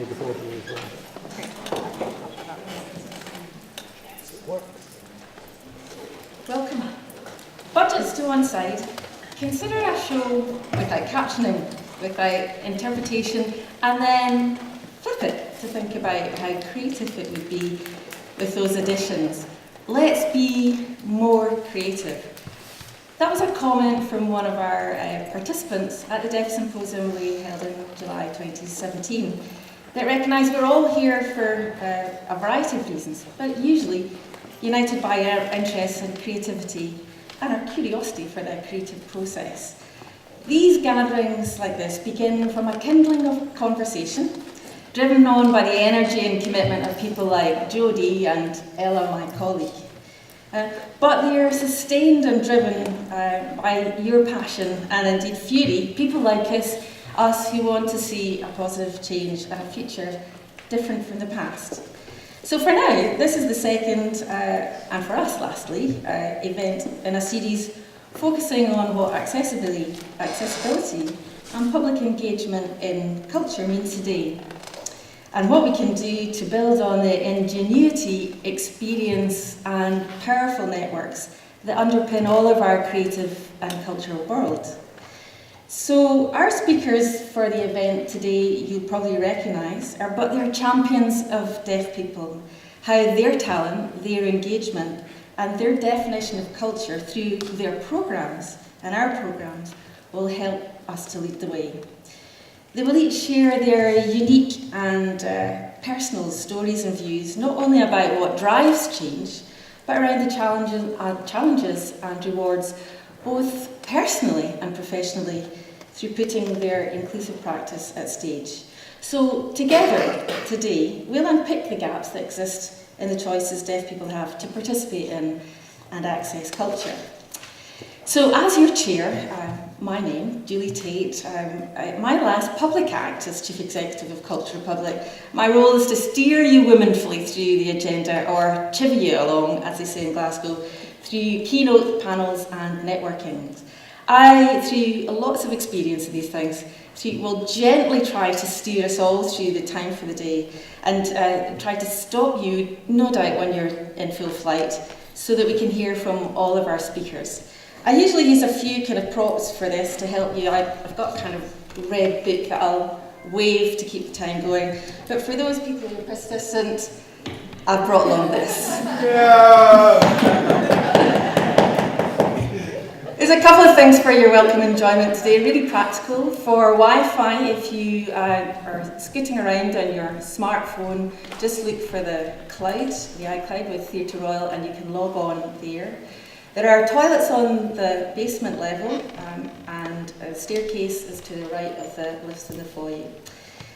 the photo as well. Welcome. Budgets to one side. Consider a show without captioning, without interpretation, and then flip it to think about how creative it would be with those additions. Let's be more creative. That was a comment from one of our participants at the Deaf Symposium we held in July 2017 that recognised we're all here for a variety of reasons, but usually united by our interests in creativity and our curiosity for the creative process. These gatherings like this begin from a kindling of conversation, driven on by the energy and commitment of people like Jodie and Ella, my colleague. But they are sustained and driven by your passion and indeed fury, people like us who want to see a positive change and a future different from the past. So for now, this is the second, and for us lastly, event in a series focusing on what accessibility and public engagement in culture means today, and what we can do to build on the ingenuity, experience and powerful networks that underpin all of our creative and cultural world. So our speakers for the event today you'll probably recognise, but they're champions of deaf people, how their talent, their engagement and their definition of culture through their programmes and our programmes will help us to lead the way. They will each share their unique and personal stories and views, not only about what drives change, but around the challenges and rewards, both personally and professionally, through putting their inclusive practice at stage. So together today, we'll unpick the gaps that exist in the choices deaf people have to participate in and access culture. So as your chair, my name, Julie Tate, my last public act as Chief Executive of Culture Republic, my role is to steer you womanfully through the agenda, or chivvy you along, as they say in Glasgow, through keynote panels and networking. I, through lots of experience of these things, will gently try to steer us all through the time for the day and try to stop you, no doubt, when you're in full flight, so that we can hear from all of our speakers. I usually use a few kind of props for this to help you. I've got a kind of red book that I'll wave to keep the time going. But for those people who are persistent, I've brought along this. Yeah. There's a couple of things for your welcome enjoyment today, really practical. For Wi-Fi, if you are scooting around on your smartphone, just look for the cloud, the iCloud with Theatre Royal, and you can log on there. There are toilets on the basement level, and a staircase is to the right of the lifts in the foyer.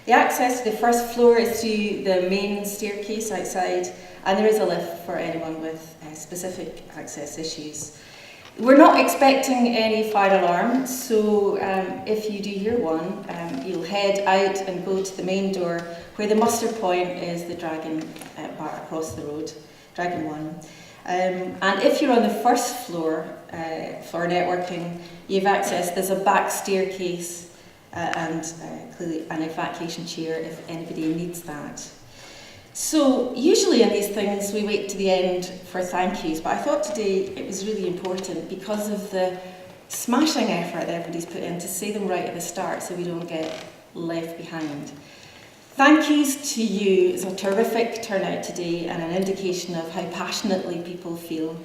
The access to the first floor is through the main staircase outside, and there is a lift for anyone with specific access issues. We're not expecting any fire alarm, so if you do hear one, you'll head out and go to the main door, where the muster point is the Dragon bar across the road, Dragon 1. And if you're on the first floor for networking, you've access, there's a back staircase and clearly an evacuation chair if anybody needs that. So usually in these things we wait to the end for thank yous, but I thought today it was really important because of the smashing effort that everybody's put in to say them right at the start so we don't get left behind. Thank yous to you. It's a terrific turnout today and an indication of how passionately people feel.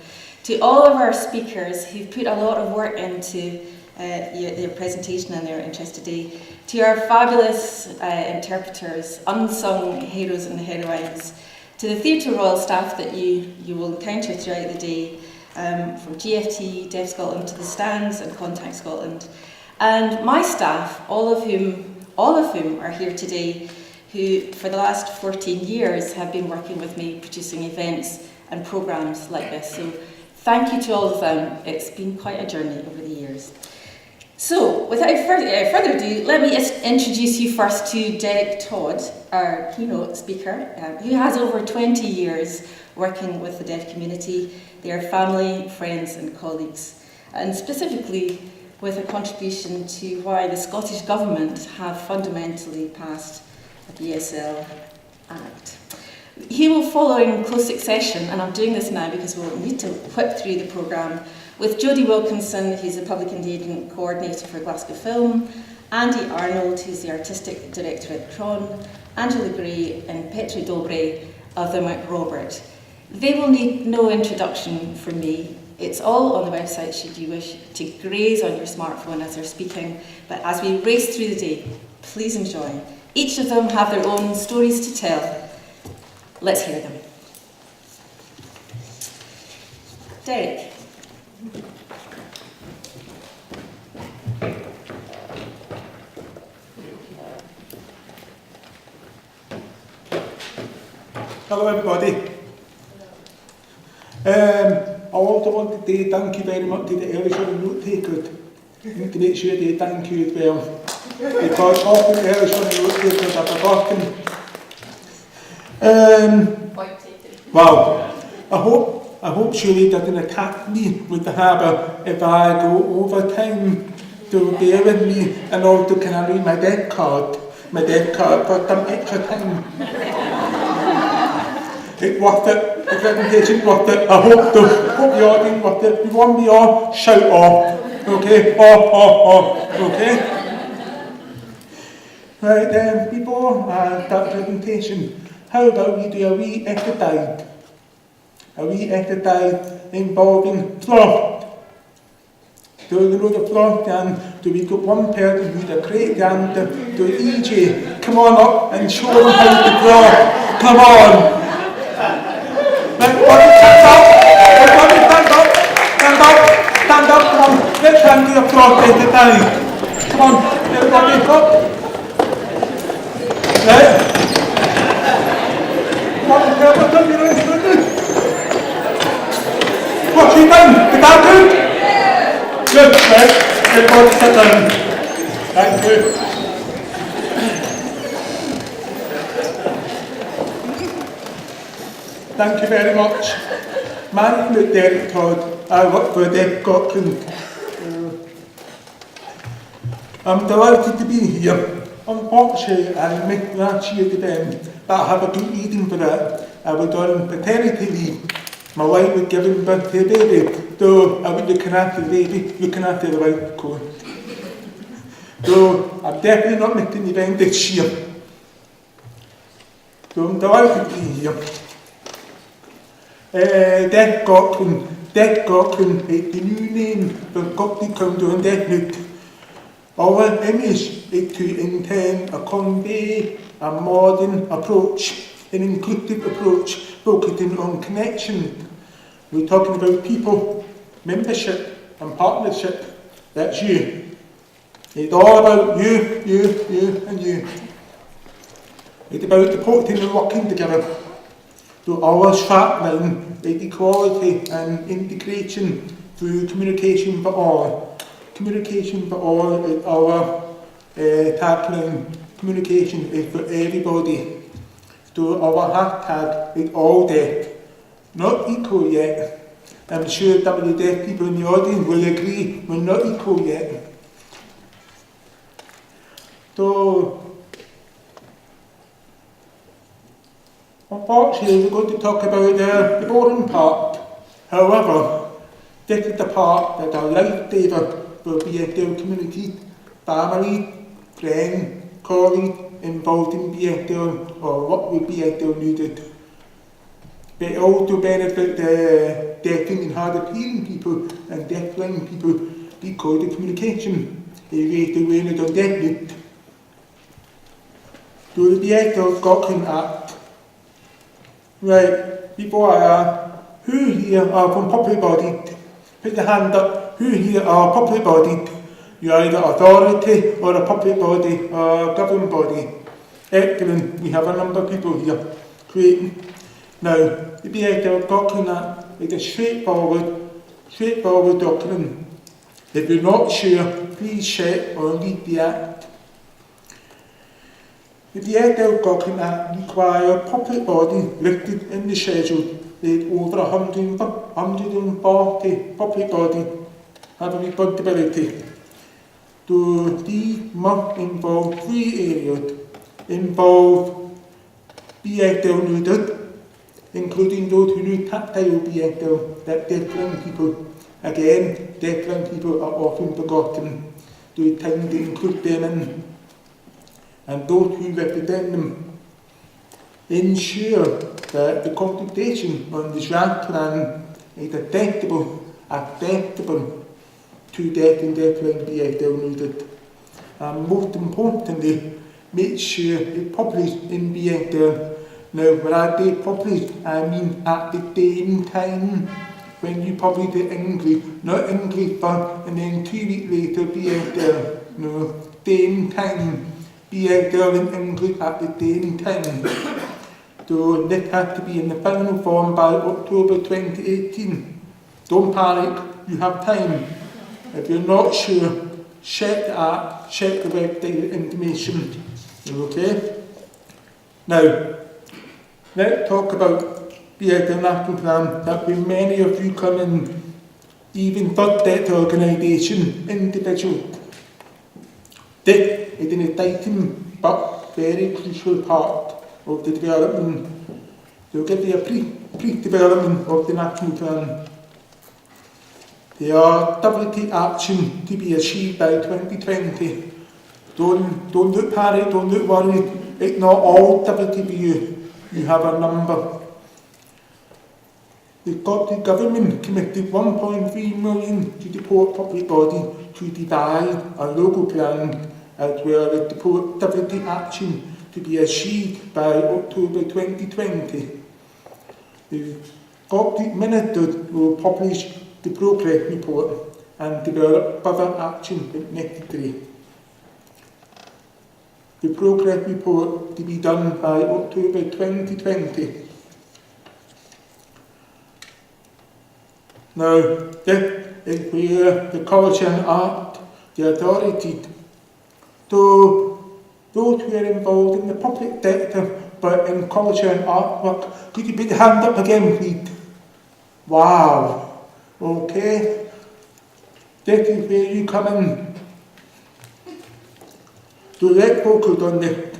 To all of our speakers who've put a lot of work into their presentation and their interest today, to our fabulous interpreters, unsung heroes and heroines, to the Theatre Royal staff that you will encounter throughout the day, from GFT, Deaf Scotland to the Stands and Contact Scotland, and my staff, all of whom are here today, who for the last 14 years have been working with me producing events and programmes like this. So thank you to all of them. It's been quite a journey over the years. So without further ado, let me introduce you first to Derek Todd, our keynote speaker, who has over 20 years working with the deaf community, their family, friends and colleagues, and specifically with a contribution to why the Scottish Government have fundamentally passed the BSL Act. He will follow in close succession, and I'm doing this now because we'll need to whip through the programme, with Jodie Wilkinson, who's the Public Engagement Coordinator for Glasgow Film, Andy Arnold, who's the Artistic Director at Tron, Angela Gray and Petri Dobre of the Mount Robert. They will need no introduction from me. It's all on the website should you wish to graze on your smartphone as they're speaking, but as we race through the day, please enjoy. Each of them have their own stories to tell. Let's hear them. Derek. Hello everybody. I also want to say thank you very much to the early showing note takers. I need to make sure they thank you as well. Because often the early showing note takers are forgotten. Well, I hope Shirley doesn't attack me with the harbour if I go over time. So bear with me, and also can I read my debt card? My debt card for some extra time. It's worth it. The presentation worth it. I hope the audience worth it. We want me all shout off. Okay? Okay? Right then, before I start the presentation, how about we do a wee exercise? A wee exercise involving floss. So you know the floss then, so we got one person who's a great dancer, so EJ, come on up and show them how to floss. Come on! Everybody stand up! Stand up, come on, let's try and do a floss exercise. Come on, everybody up. Right? Come on, what's up, you ready to do? What you done? Did that good? Good, right? Everybody sit down. Thank you. Thank you very much. My name is Derek Todd. I work for Deb Scotland. I'm delighted to be here. Unfortunately, I missed last year's event, but I have a good reason for that. I was on paternity leave. My wife was giving birth to a baby, so I was looking after the baby, looking after the wife, of course. So I'm definitely not missing the event this year. So I'm delighted to be here. Deb Scotland is the new name for Scotland Council on Deafness. Our image is to intend a convey a modern approach, an inclusive approach, focusing on connection. We're talking about people, membership and partnership. That's you. It's all about you and you. It's about supporting and working together. So our strapline is equality and integration through communication for all. Communication for all is our tagline. Communication is for everybody. So our hashtag is all deaf. Not equal yet. I'm sure that the deaf people in the audience will agree we're not equal yet. So, unfortunately, we're going to talk about the boring part. However, this is the part that our lifesaver for BSL community, family, friends, colleagues involved in BSL or what would BSL needed. But it also benefits the deaf and hard of hearing people and deafblind people because the communication is raised awareness on deafness. So the BSL Scotland Act. Right, before I ask, who here are from properly bodied? Put your hand up. Who here are properly bodied? You're either authority or a public body or a government body. Excellent, we have a number of people here. Great. Now, the BSL Scotland Act is a straightforward document. If you're not sure, please check or read the Act. The BSL Scotland Act requires public bodies listed in the schedule. There's over 140 public bodies have a responsibility. So these must involve three areas: involve BSL needed, including those who need tactile BSL, that deaf-blind people. Again, deaf-blind people are often forgotten. Do time to include them in, and those who represent them. Ensure that the consultation on the draft plan is acceptable to deaf and deaf-blind BSL needed. And most importantly, make sure it's published in BSL. Now, when I say published, I mean at the same time when you publish it in English, not English first and then 2 weeks later BSL. No, same time. BSL and English at the same time. So this has to be in the final form by October 2018. Don't panic, you have time. If you're not sure, check the app, check the website information. Okay? Now, let's talk about BSL National Plan. That way many of you come in, even third sector organisation, individual. This is an exciting but very crucial part of the development. They'll give you a pre-development of the National Plan. There are WT action to be achieved by 2020. Don't look panicked, don't look worried. It's not all WTBU. You have a number. The Scottish Government committed 1.3 million to support public body to devise a local plan as well as support WT action to be achieved by October 2020. The Scottish Ministers will publish the progress report and develop further action if necessary. The progress report to be done by October 2020. Now, this is where the culture and art, the authority, so those who are involved in the public sector but in culture and artwork, could you put your hand up again, please? Wow. Okay. This is where you come in. So let's focus on this.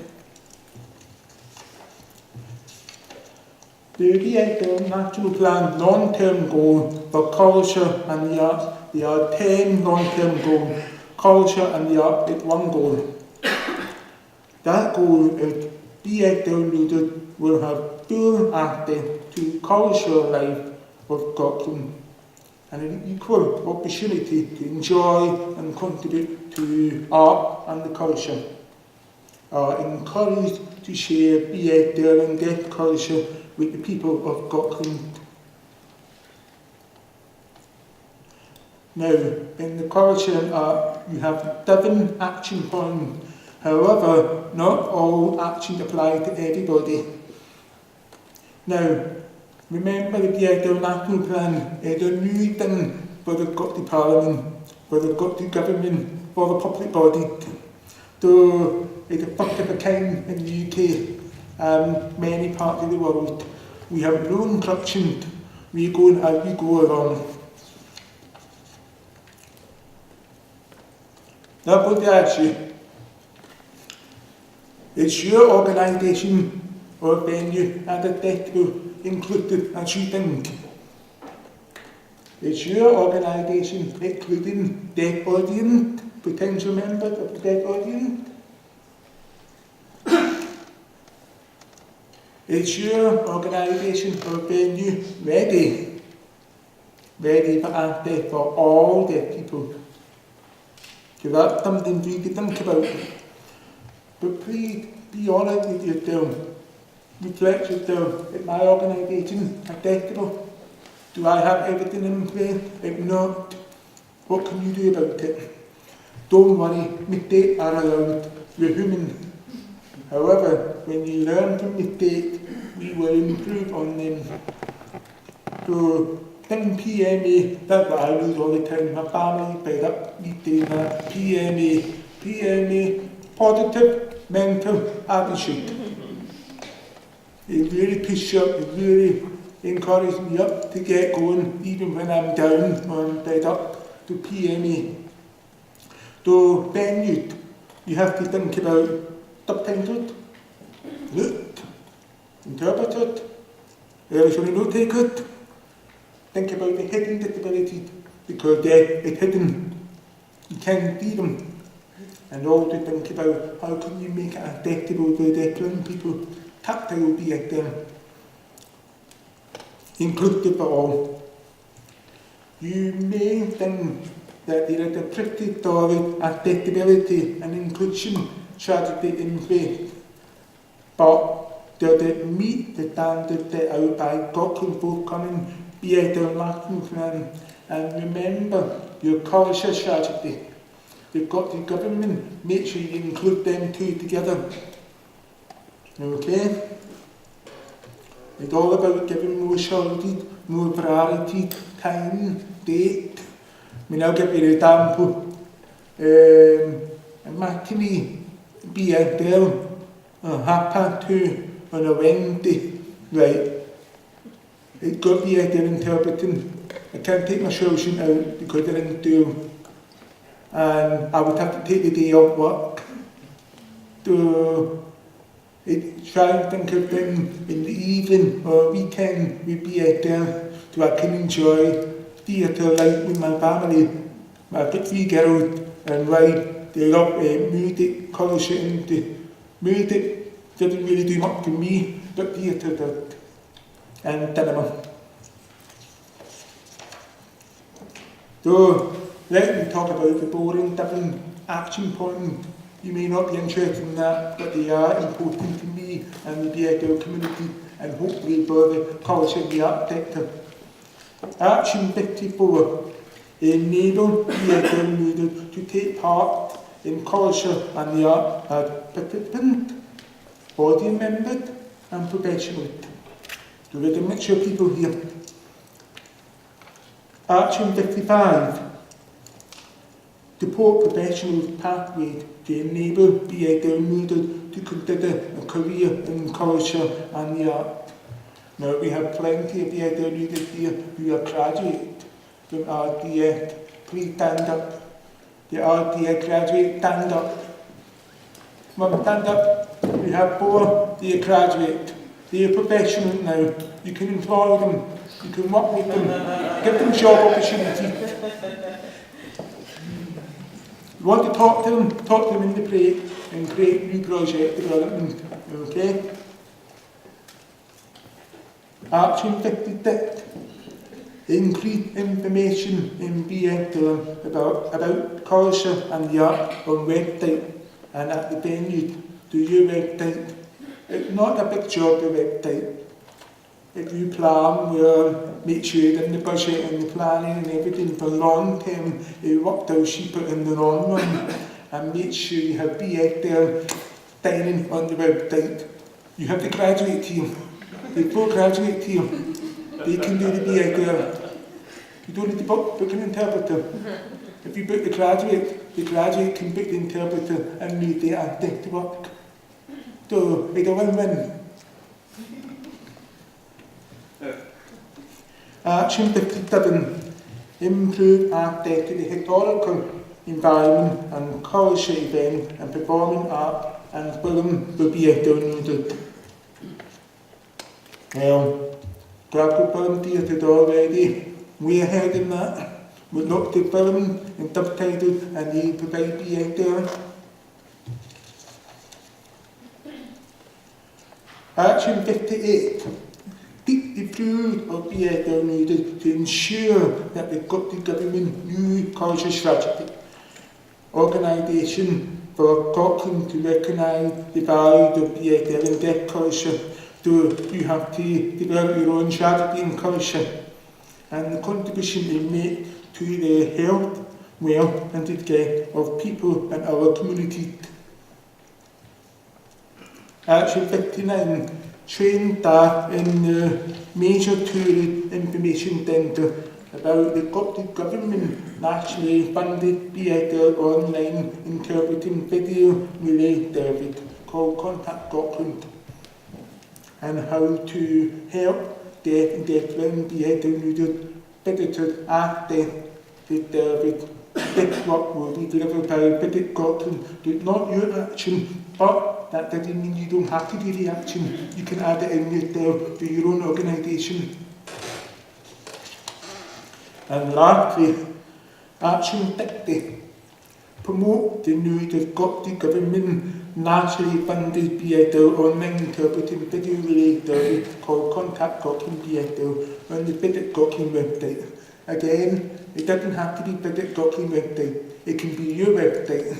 The BSL National Plan long-term goal for culture and the arts, there are 10 long-term goals. Culture and the arts is one goal. That goal is BSL leaders will have full access to cultural life of Scotland and an equal opportunity to enjoy and contribute to art and the culture. Are encouraged to share BSL and deaf culture with the people of Scotland. Now, in the culture and art, you have 7 action points. However, not all actions apply to everybody. Now, remember the BSL National Plan is a new thing for the Scottish Parliament, for the Scottish Government, for the public body. So, it's a first of a kind in the UK and many parts of the world. We have no instructions, we go as we go along. Now, what to ask you? Is your organisation or venue and accessible, inclusive as you think? Is your organisation including deaf audience, potential members of the deaf audience? Is your organisation or venue ready for access for all deaf people? So that's something for you to think about. But please be honest with yourself. Reflect yourself. Is my organisation accessible? Do I have everything in place? If not, what can you do about it? Don't worry, mistakes are allowed. We're human. However, when you learn from mistakes, we will improve on them. So, think PMA, that's what I lose all the time. My family fed up me saying that. PMA, positive mental attitude. It really pushes you up, it really encourages me up to get going, even when I'm down or I'm fed up, to PMA. So, venue, you have to think about subtitles, looked, interpreted, eventually noted. Think about the hidden disabilities, because it's hidden. You can't see them. And also think about how can you make it accessible to the blind people, tactile be at them, inclusive of all. You may think that there is a pretty solid accessibility and inclusion strategy in place, but does it meet the standards set out by Scotland's forthcoming BSL National Plan? And remember your culture strategy. You've got the government, make sure you include them two together. Okay? It's all about giving more solidity, more variety, time, date. I mean, I'll give you an example. A matinee, BSL, 2:30 on a Wednesday, right? It's got BSL interpreting. I can't take my children out because they're in school. And I would have to take the day off work. So, try and think of them in the evening or weekend with BSL so I can enjoy theatre like with my family. I've got 3 girls and right, they love music, colours into music doesn't really do much for me, but theatre does. And cinema. So, let me talk about the boring different action points. You may not be interested in that, but they are important to me and the BSL community, and hopefully for the culture and the art sector. Action 54. Enable BSL leaders to take part in culture and the art as participants, audience members and professionals. So there's a mixture of people here. Action 55. Support professionals' pathways to enable BSL leaders to consider a career in culture and the arts. Now, we have plenty of BSL leaders here who are graduates from RDS. Please stand up. The RDS graduate, stand up. Mum, stand up. We have 4 dear graduates. They are professionals now. You can employ them. You can work with them. Give them job opportunities. You want to talk to them in the break and create new project development. Okay? Action 56. Increase information in BSL about culture and the art on website and at the venues to your website. It's not a big job, the website. If you plan well, make sure you're in the budget and the planning and everything for long term, it worked out cheaper in the long run. And make sure you have BSL signing on the website. You have the graduate team, the 4 graduate team. They can do the BSL. You don't need to book an interpreter. If you book the graduate can book the interpreter and leave the acting to work. So it's a win-win. Action 57. Improve access to the historical environment and culture events and performing art and film will be donated. Well, Glasgow Film Theatre is already way ahead in that. With lots of film and subtitles and they provide BSL. Action 58. Seek the views of BSL leaders to ensure that the government new culture strategy. Organisation for Scotland to recognise the values of BSL and their culture. So you have to develop your own strategy and culture. And the contribution they make to the health, wealth and the care of people and our community. Action 59. Train staff in the major tourist information centre about the Scottish Government nationally funded BSL online interpreting video relay service called Contact Scotland, and how to help deaf and deafblind BSL users visitors access the service. This work will be delivered by Visit Scotland. It's not your action, but that doesn't mean you don't have to do the action. You can add it in yourself to your own organisation. And lastly, action 50. Promote the new Scottish Government nationally funded BSL online interpreting video related called Contact Scotland BSL on the Visit Scotland website. Again, it doesn't have to be Visit Scotland website, it can be your website.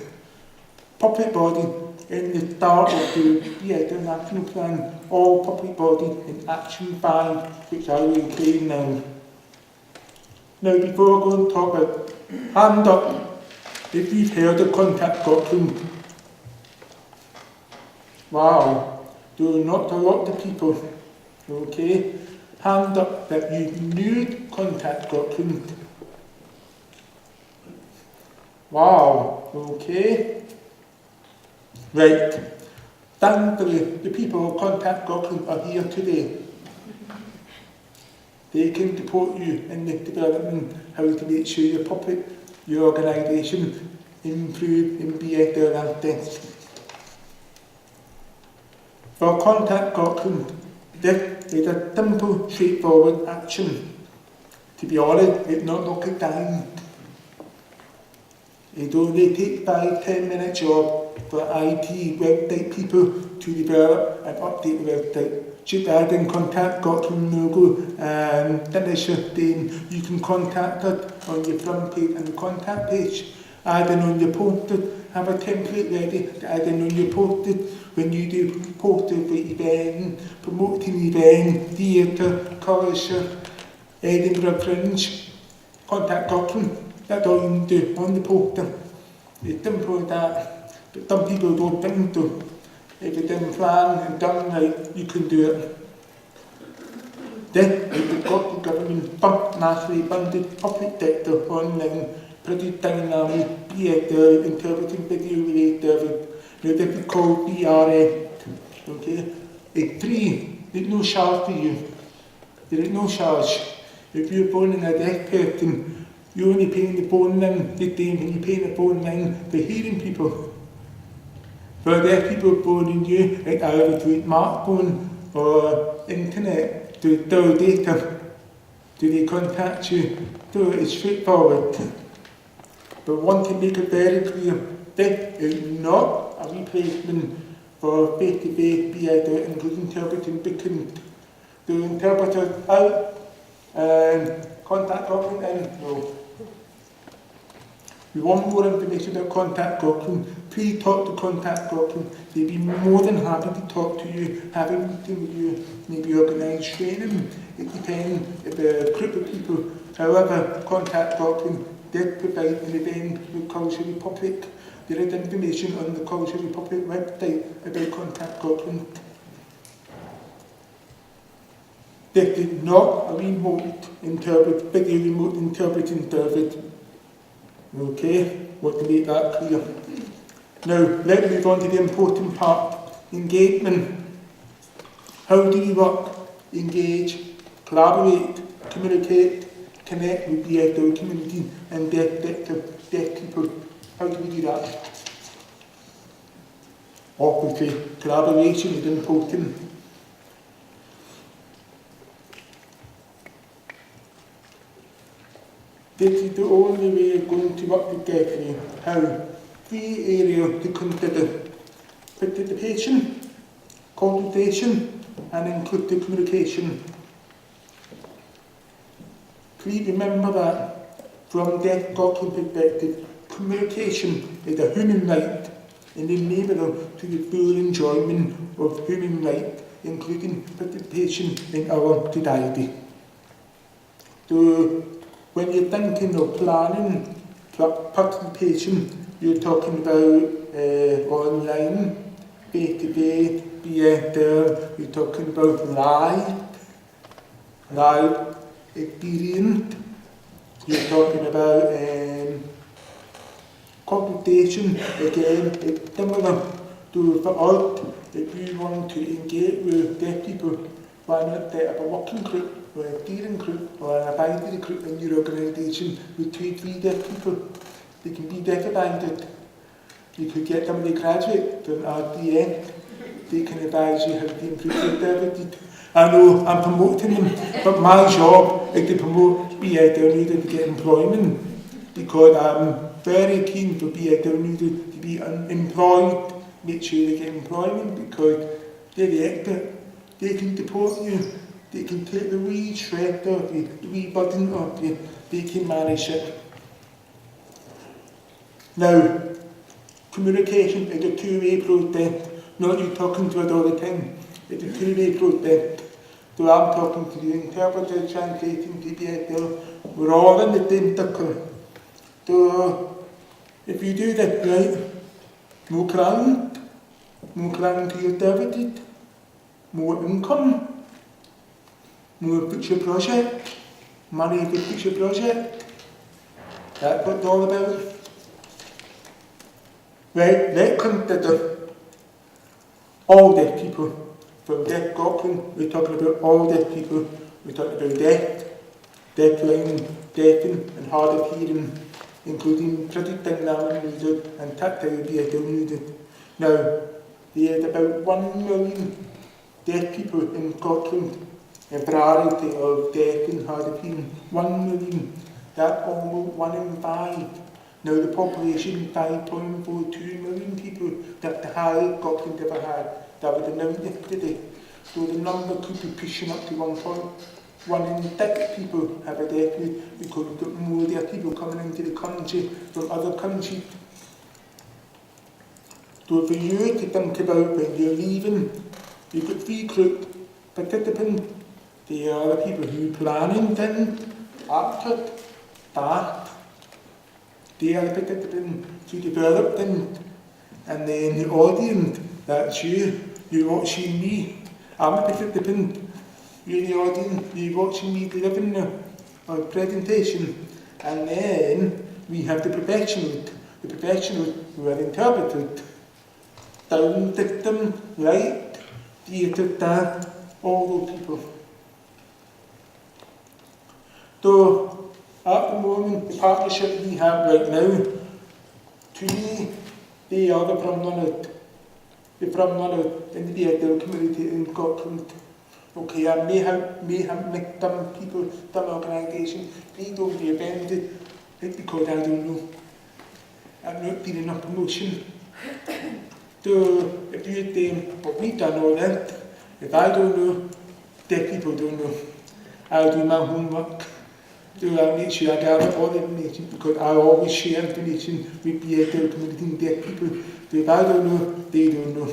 Public body in the start of the BSL National Plan, all public body in Action 5, which I will claim now. Now before I go and talk about, hand up if you've heard of Contact Scotland. Wow, there are not a lot of people, okay? Hand up that you knew Contact Scotland. Wow, okay. Right, thankfully the people of Contact Scotland are here today. They can support you in the development, how to make sure your public, your organisation improve and be better than this. For Contact Scotland, this is a simple, straightforward action. To be honest, it's not rocket science. It only takes 5-10 minute job for IT website people to develop and update the website. Just add in Contact Scotland logo and finish it, then you can contact us on your front page and the contact page. Add in on your posters, have a template ready to add in on your posters when you do posters for events, promoting events, theatre, culture, Edinburgh Fringe, Contact Scotland. That's all you can do on the poster. It's simple as that, but some people don't think so. If it's in plan and done right, you can do it. Then, if the Scottish Government nationally funded public sector online produced dynamic BSL interpreting video related service. Now this is called BRS. Okay? It's free. There's no charge for you. There is no charge. If you're phoning a deaf person, you're only paying the phone line the same when you pay the phone line for hearing people. For deaf people phoning you, it's either through smartphone or internet, to data. Do they contact you? So it's straightforward. But one can make it very clear, this is not a replacement for face-to-face BSL, including interpreting because the interpreters out and Contact Scotland in. No. If you want more information about Contact Scotland, please talk to Contact Scotland. They'd be more than happy to talk to you, have a meeting with you, maybe organise training. It depends if a group of people. However, Contact Scotland did provide an event with Culture Republic. There is information on the Culture Republic website about Contact Scotland. This is not a video remote interpreting service. Okay, want to make that clear. Now, let's move on to the important part, engagement. How do you work, engage, collaborate, communicate, connect with the BSL community and deaf people? How do we do that? Obviously, collaboration is important. This is the only way of going to work together. How? 3 areas to consider: participation, consultation, and inclusive communication. Please remember that from Deaf Scotland perspective, communication is a human right and enable to the full enjoyment of human rights, including participation in our society. So, when you're thinking of planning participation, you're talking about online, face-to-face, BSL, you're talking about live experience, you're talking about consultation. Again, it's similar to for us. If you want to engage with deaf people, why not set up a working group or a steering group or an advisory group in your organisation with 2-3 deaf people? They can be deaf-minded. You could get somebody graduate from RDN they can advise you how to improve your activity. I know I'm promoting them, but my job is to promote BSL Needed to get employment, because I'm very keen for BSL Needed to be employed, make sure they get employment, because they're the expert. They can deport you, they can take the wee shred off you, the wee burden off you, they can manage it. Now, communication is a two-way process, not you talking to us all the time. It's a two-way process. So I'm talking to the interpreter, translating to BSL. We're all in the same circle. So if you do that right, more client to your services, more income, more future project, money for future project. That's what it's all about. Right, let's consider all deaf people. From deaf Scotland, we're talking about all deaf people. We're talking about deafblind, deafening and hard of hearing, including predicting music and tactile BSL music. Now, there's about 1 million deaf people in Scotland, a variety of deaf and hard of hearing. 1 million, that's almost 1 in 5. Now the population, 5.42 million people, that's the highest Scotland ever had. That was announced yesterday. So the number could be pushing up to 1.1 in 6 people have a deafness, because we've got more deaf people coming into the country from other countries. So for you to think about when you're leaving, you've got 3 group participants. They are the people who are planning things, actors, staff. They are the participants who develop things. And then the audience, that's you. You're watching me. I'm a participant. You're the audience. You're watching me delivering a presentation. And then we have the professionals. The professionals who are interpreted. Sound system, light, theatre staff, all those people. So, at the moment, the partnership we have right now, to me, they are the frontrunners. The frontrunners in the BSL community in Scotland. Okay, I may have met some people, some organisations, please don't be offended. It's because I don't know. I've not been enough promotion. So, if you think, well, we've done all that, if I don't know, deaf people don't know. I'll do my homework. So I'll make sure I gather all the information, because I always share information with BSL community and deaf people. So if I don't know, they don't know.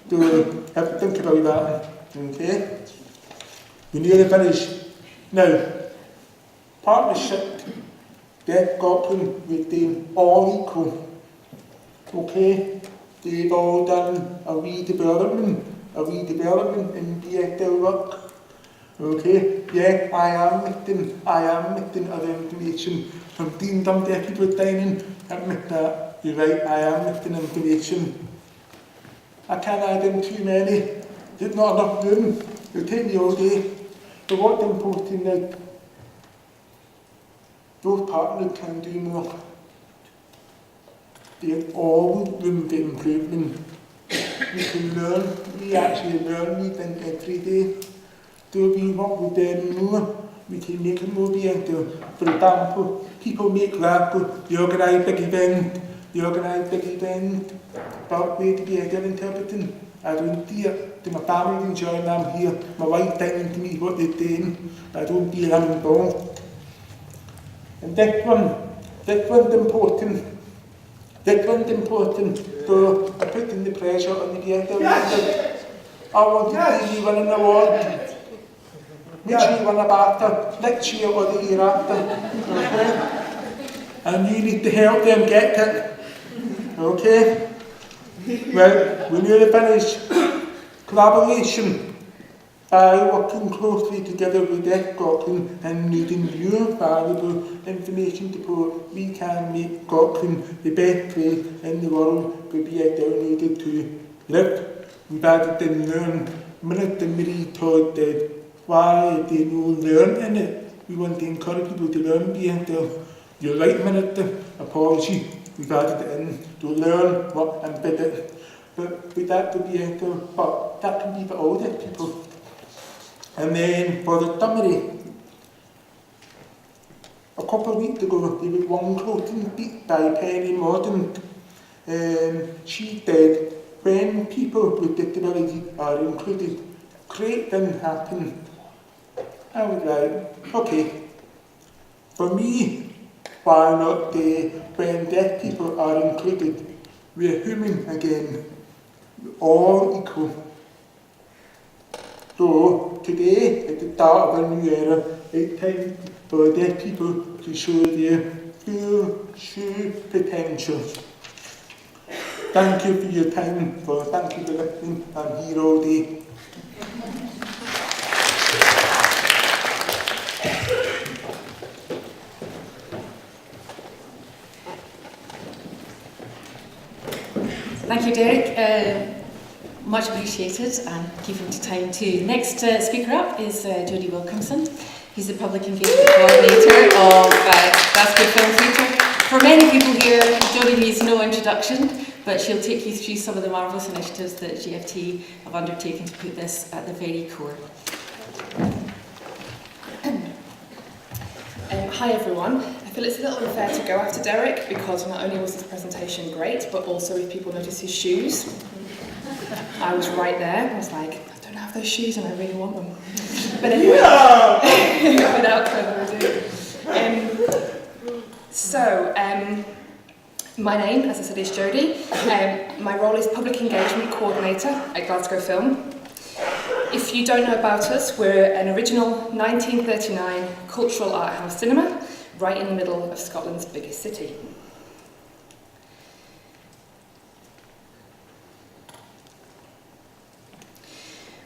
So have to think about that. Okay? We're nearly finished. Now, partnership, Deaf Scotland with them all equal. Okay? They've all done a wee development in BSL work. Okay, yeah, I am missing other information. From seeing some deaf people dining, admit that. You're right, I am missing information. I can't add in too many. There's not enough room. It'll take me all day. But what's important is, those partners can do more. There's always room for improvement. We can learn, we actually learn these things every day. So we work with them more, we can make it more BSL. For example, people make raffles, they organise big events, but where to BSL interpreting. I don't see it. To my family enjoying I'm here, my wife telling to me what they're doing, I don't feel I'm involved. And this one's important. So I put in the pressure on the BSL. I want to see you win an award. Which year won a BAFTA, next year or the year after. Okay? And you need to help them get it. Okay? Well, we're nearly finished. Collaboration. By working closely together with Deaf Scotland and needing your valuable information support, we can make Scotland the best place in the world for BSL needed to live. We've added in learn. Minister Marie Todd did. Why they no learn in it? We want to encourage people to learn BSL. You're right, Minister. Apology. We've added it in to learn, work and bid it. but that would be but that can be for older people. And then for the summary, a couple of weeks ago, there was one closing speech by Penny Morden. She said, when people with disabilities are included, great things happen. I was like, okay, for me, why not say, when deaf people are included, we're human again, we're all equal. So today, at the start of a new era, it's time for deaf people to show their full true potential. Thank you for your time, thank you for listening. I'm here all day. Thank you, Derek. Much appreciated, and keeping to time too. Next speaker up is Jodie Wilkinson. He's the Public Engagement Coordinator of Glasgow Film Theatre. For many people here, Jodie needs no introduction, but she'll take you through some of the marvellous initiatives that GFT have undertaken to put this at the very core. Hi everyone. I feel it's a little unfair to go after Derek because not only was his presentation great, but also if people notice his shoes. I was right there. I was like, I don't have those shoes and I really want them. But anyway, without further ado. My name, as I said, is Jodie. My role is Public Engagement Coordinator at Glasgow Film. If you don't know about us, we're an original 1939 cultural art house cinema right in the middle of Scotland's biggest city.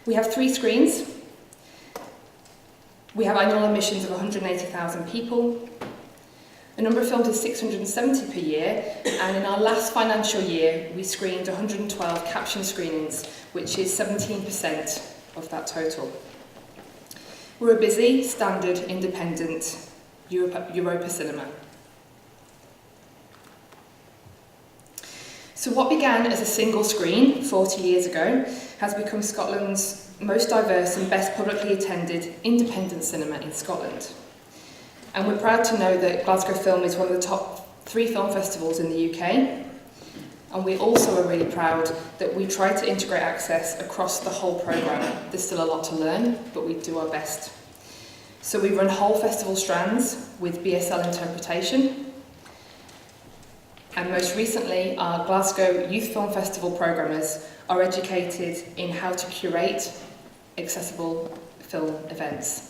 We have 3 screens. We have annual admissions of 180,000 people. The number of films is 670 per year, and in our last financial year we screened 112 caption screenings, which is 17% of that total. We're a busy, standard, independent Europa cinema. So what began as a single screen 40 years ago has become Scotland's most diverse and best publicly attended independent cinema in Scotland. And we're proud to know that Glasgow Film is one of the top 3 film festivals in the UK. And we also are really proud that we try to integrate access across the whole programme. There's still a lot to learn, but we do our best. So we run whole festival strands with BSL interpretation. And most recently, our Glasgow Youth Film Festival programmers are educated in how to curate accessible film events.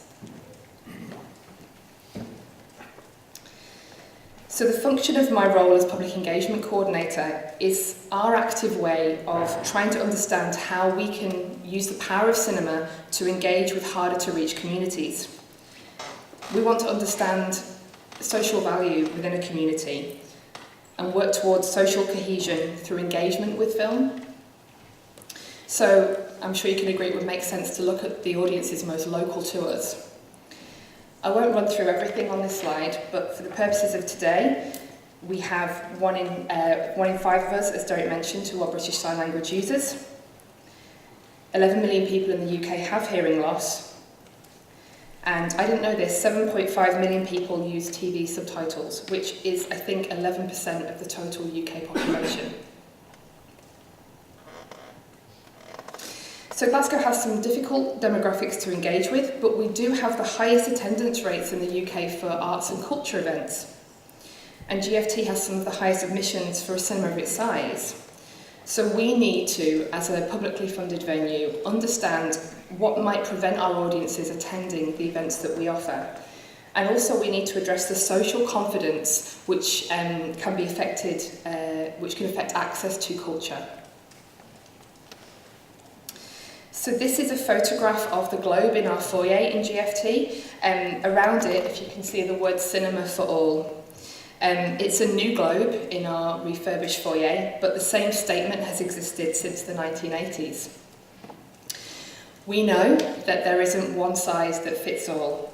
So the function of my role as Public Engagement Coordinator is our active way of trying to understand how we can use the power of cinema to engage with harder to reach communities. We want to understand social value within a community and work towards social cohesion through engagement with film. So I'm sure you can agree it would make sense to look at the audiences most local to us. I won't run through everything on this slide, but for the purposes of today, we have one in 5 of us, as Derek mentioned, who are British Sign Language users. 11 million people in the UK have hearing loss. And I didn't know this, 7.5 million people use TV subtitles, which is, I think, 11% of the total UK population. So Glasgow has some difficult demographics to engage with, but we do have the highest attendance rates in the UK for arts and culture events. And GFT has some of the highest admissions for a cinema of its size. So we need to, as a publicly funded venue, understand what might prevent our audiences attending the events that we offer. And also we need to address the social confidence which can be affected, which can affect access to culture. So this is a photograph of the globe in our foyer in GFT. Around it, if you can see the word Cinema for All. It's a new globe in our refurbished foyer, but the same statement has existed since the 1980s. We know that there isn't one size that fits all,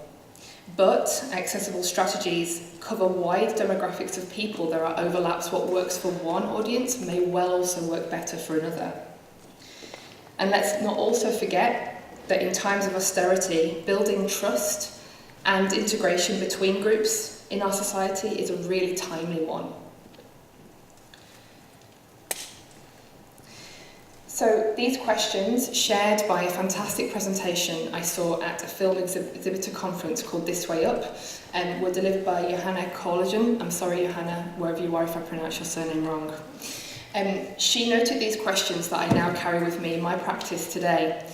But accessible strategies cover wide demographics of people. There are overlaps. What works for one audience may well also work better for another. And let's not also forget that in times of austerity, building trust and integration between groups in our society is a really timely one. So these questions, shared by a fantastic presentation I saw at a film exhibitor conference called This Way Up, were delivered by Johanna Collagen. I'm sorry, Johanna, wherever you are if I pronounce your surname wrong. She noted these questions that I now carry with me in my practice today.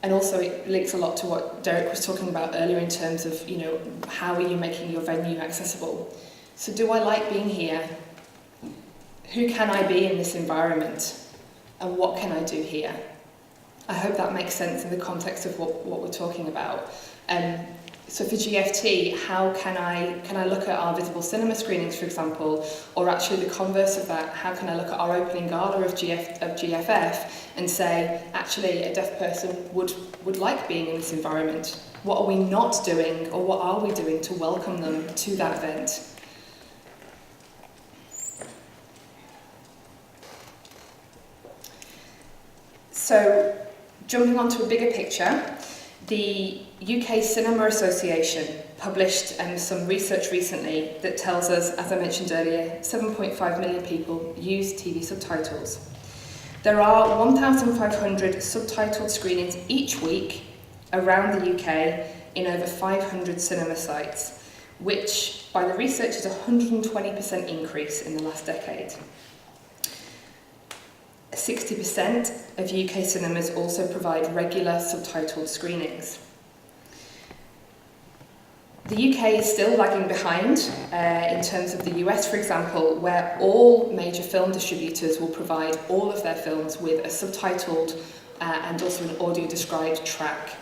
And also it links a lot to what Derek was talking about earlier in terms of, how are you making your venue accessible? So do I like being here? Who can I be in this environment? And what can I do here? I hope that makes sense in the context of what we're talking about. So for GFT, how can I look at our visible cinema screenings, for example, or actually the converse of that, how can I look at our opening gala of GFF and say, actually, a deaf person would like being in this environment? What are we not doing, or what are we doing to welcome them to that event? So, jumping onto a bigger picture, the UK Cinema Association published some research recently that tells us, as I mentioned earlier, 7.5 million people use TV subtitles. There are 1,500 subtitled screenings each week around the UK in over 500 cinema sites, which, by the research, is a 120% increase in the last decade. 60% of UK cinemas also provide regular subtitled screenings. The UK is still lagging behind in terms of the US, for example, where all major film distributors will provide all of their films with a subtitled and also an audio-described track.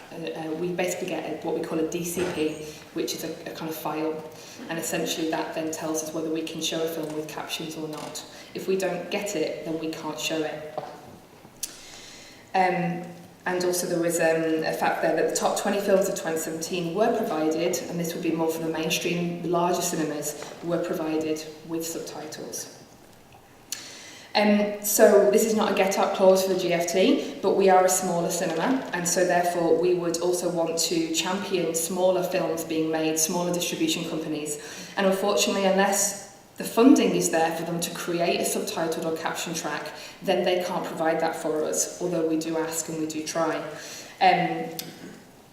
We basically get what we call a DCP, which is a kind of file, and essentially that then tells us whether we can show a film with captions or not. If we don't get it, then we can't show it. And also there was a fact there that the top 20 films of 2017 were provided, and this would be more for the mainstream, the larger cinemas, were provided with subtitles. So this is not a get-out clause for the GFT, but we are a smaller cinema, and so therefore we would also want to champion smaller films being made, smaller distribution companies. And unfortunately, unless the funding is there for them to create a subtitled or caption track, then they can't provide that for us, although we do ask and we do try.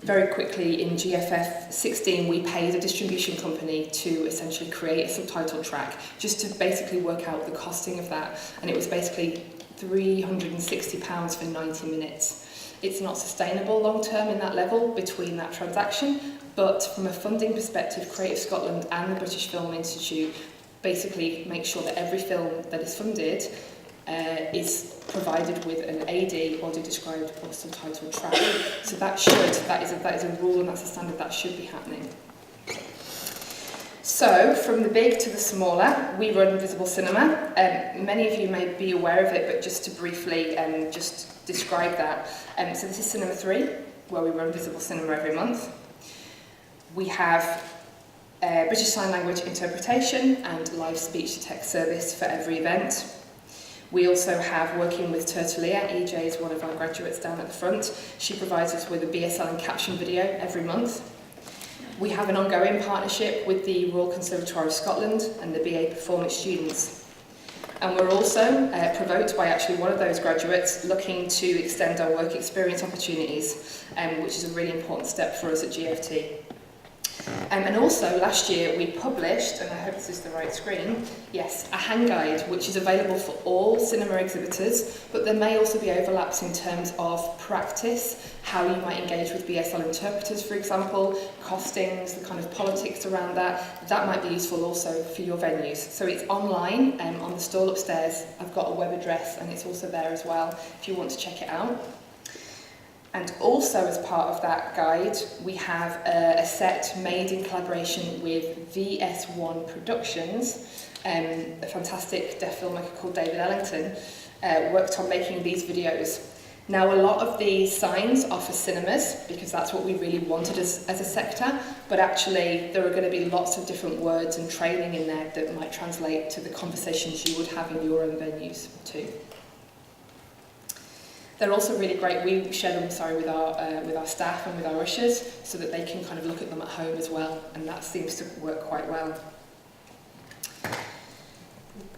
Very quickly, in GFF 16, we paid a distribution company to essentially create a subtitled track, just to basically work out the costing of that. And it was basically £360 for 90 minutes. It's not sustainable long term in that level between that transaction, but from a funding perspective, Creative Scotland and the British Film Institute basically make sure that every film that is funded is provided with an AD, audio-described or subtitled track. So that is a rule and that's a standard that should be happening. So, from the big to the smaller, we run Visible Cinema. Many of you may be aware of it, but just to briefly just describe that. So this is Cinema 3, where we run Visible Cinema every month. We have British Sign Language interpretation and live speech-to-text service for every event. We also have, working with Tertulia, EJ is one of our graduates down at the front. She provides us with a BSL and caption video every month. We have an ongoing partnership with the Royal Conservatoire of Scotland and the BA Performance students. And we're also provoked by actually one of those graduates looking to extend our work experience opportunities, which is a really important step for us at GFT. And also, last year we published, and I hope this is the right screen, yes, a hand guide, which is available for all cinema exhibitors, but there may also be overlaps in terms of practice, how you might engage with BSL interpreters, for example, costings, the kind of politics around that. That might be useful also for your venues. So it's online, on the stall upstairs. I've got a web address, and it's also there as well, if you want to check it out. And also, as part of that guide, we have a set made in collaboration with VS1 Productions. A fantastic deaf filmmaker called David Ellington worked on making these videos. Now, a lot of these signs are for cinemas because that's what we really wanted as a sector, but actually there are going to be lots of different words and training in there that might translate to the conversations you would have in your own venues too. They're also really great. We share them, with our staff and with our ushers, so that they can kind of look at them at home as well, and that seems to work quite well.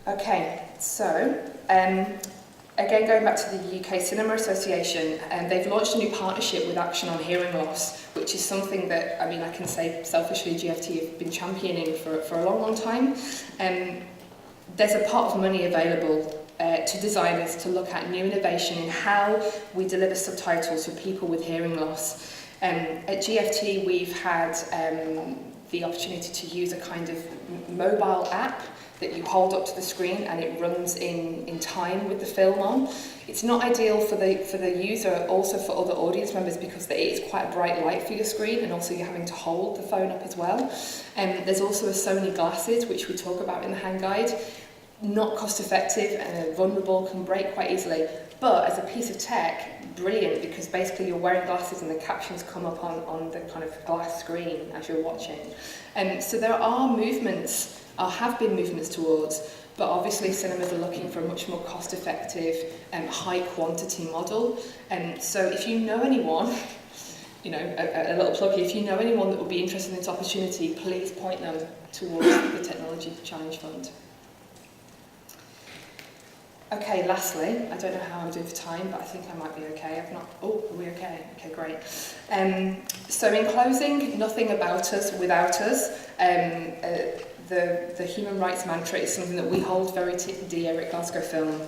Okay, so again, going back to the UK Cinema Association, they've launched a new partnership with Action on Hearing Loss, which is something that, I mean, I can say selfishly GFT have been championing for a long, long time. There's a pot of money available to designers to look at new innovation in how we deliver subtitles for people with hearing loss. At GFT, we've had the opportunity to use a kind of mobile app that you hold up to the screen and it runs in time with the film on. It's not ideal for the user, also for other audience members, because it is quite a bright light for your screen, and also you're having to hold the phone up as well. There's also a Sony glasses, which we talk about in the hand guide. Not cost effective and vulnerable, can break quite easily, but as a piece of tech, brilliant, because basically you're wearing glasses and the captions come up on the kind of glass screen as you're watching. So there are movements, or have been movements towards, but obviously cinemas are looking for a much more cost effective and high quantity model. So if you know anyone, you know, a little plug here, if you know anyone that would be interested in this opportunity, please point them towards the Technology Challenge Fund. Okay, lastly, I don't know how I'm doing for time, but I think I might be okay. Oh, are we okay? Okay, great. So in closing, nothing about us without us. The human rights mantra is something that we hold very dear at Glasgow Film.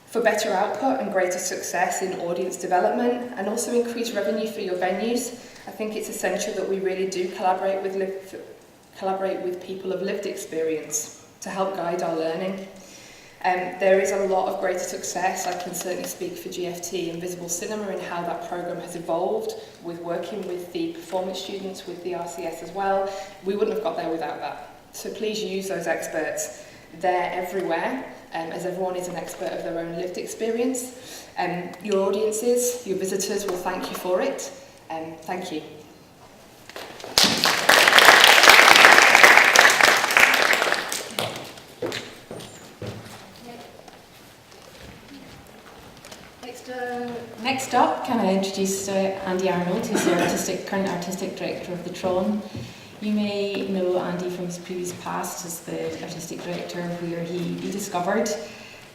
For better output and greater success in audience development, and also increased revenue for your venues, I think it's essential that we really do collaborate with people of lived experience to help guide our learning. There is a lot of greater success. I can certainly speak for GFT and Visible Cinema and how that programme has evolved with working with the performance students, with the RCS as well. We wouldn't have got there without that. So please use those experts. They're everywhere, as everyone is an expert of their own lived experience. Your audiences, your visitors will thank you for it. Thank you. Next up, can I introduce Andy Arnold, who's the current artistic director of the Tron. You may know Andy from his previous past as the artistic director, where he rediscovered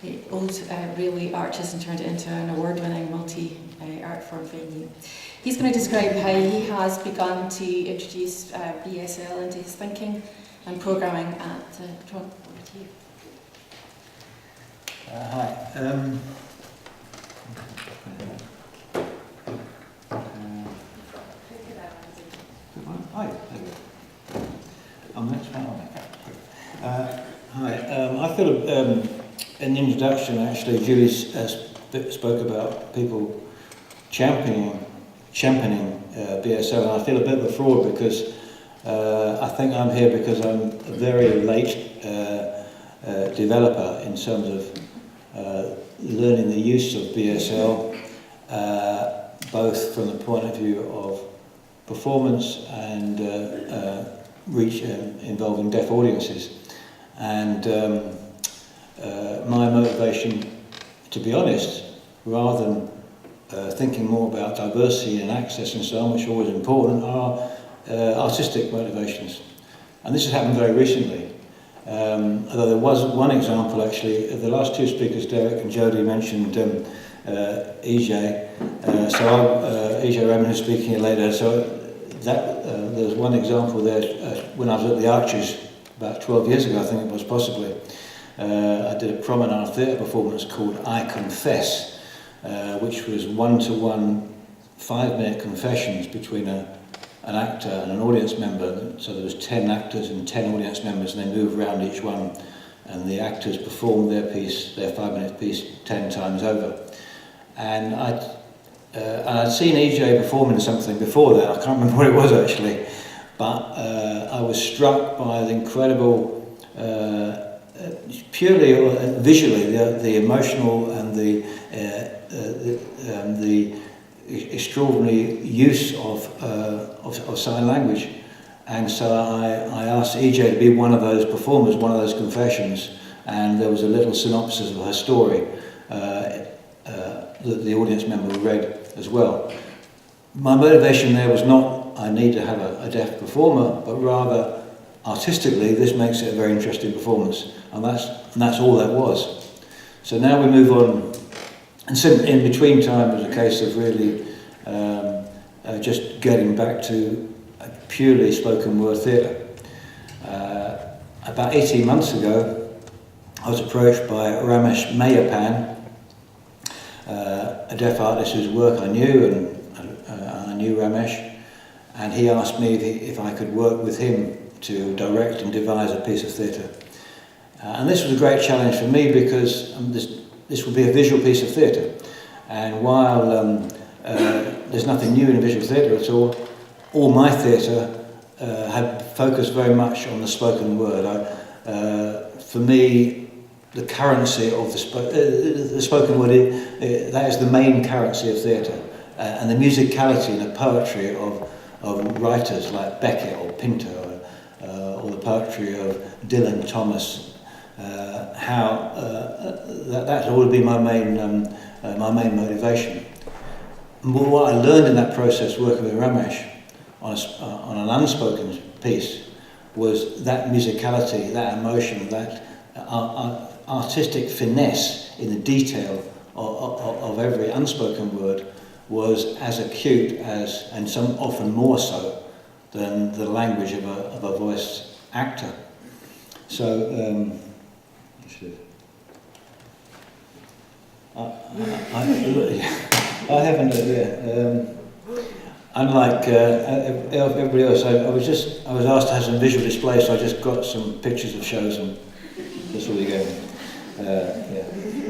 the old railway arches and turned it into an award-winning multi-art form venue. He's going to describe how he has begun to introduce BSL into his thinking and programming at the Tron. Over to you. Hi. Hi. I'm next one. Hi. I feel in the introduction, actually, Julie spoke about people championing BSL, and I feel a bit of a fraud because I think I'm here because I'm a very late developer in terms of learning the use of BSL, both from the point of view of performance and reach involving deaf audiences. And my motivation, to be honest, rather than thinking more about diversity and access and so on, which are always important, are artistic motivations. And this has happened very recently. Although there was one example, actually, the last two speakers, Derek and Jodie, mentioned EJ. EJ Raymond is speaking here later. So that there's one example there when I was at the Arches about 12 years ago, I think it was possibly. I did a promenade theatre performance called I Confess, which was one-to-one 5-minute confessions between an actor and an audience member. So there was 10 actors and 10 audience members, and they moved around each one, and the actors performed their piece, their 5-minute piece, 10 times over. And I'd seen EJ performing something before that. I can't remember what it was actually, but I was struck by the incredible purely visually, the emotional and the extraordinary use of sign language. And so I asked EJ to be one of those performers, one of those confessions, and there was a little synopsis of her story that the audience member read as well. My motivation there was not I need to have a deaf performer, but rather artistically this makes it a very interesting performance, and that's all that was. So now we move on, and so in between time it was a case of really just getting back to purely spoken word theatre. About 18 months ago I was approached by Ramesh Mayapan, a deaf artist whose work I knew, and I knew Ramesh, and he asked me if I could work with him to direct and devise a piece of theatre. And this was a great challenge for me because this would be a visual piece of theatre, and while there's nothing new in visual theatre at all my theatre had focused very much on the spoken word. For me, the currency of the spoken word, that is the main currency of theatre, and the musicality and the poetry of writers like Beckett or Pinter, or the poetry of Dylan Thomas. That would be my main motivation. And what I learned in that process working with Ramesh on an unspoken piece was that musicality, that emotion, that artistic finesse in the detail of every unspoken word was as acute as, and some often more so, than the language of a voiced actor. So, I haven't. Unlike everybody else, I was asked to have some visual display, so I just got some pictures of shows, and that's all you get. Yeah.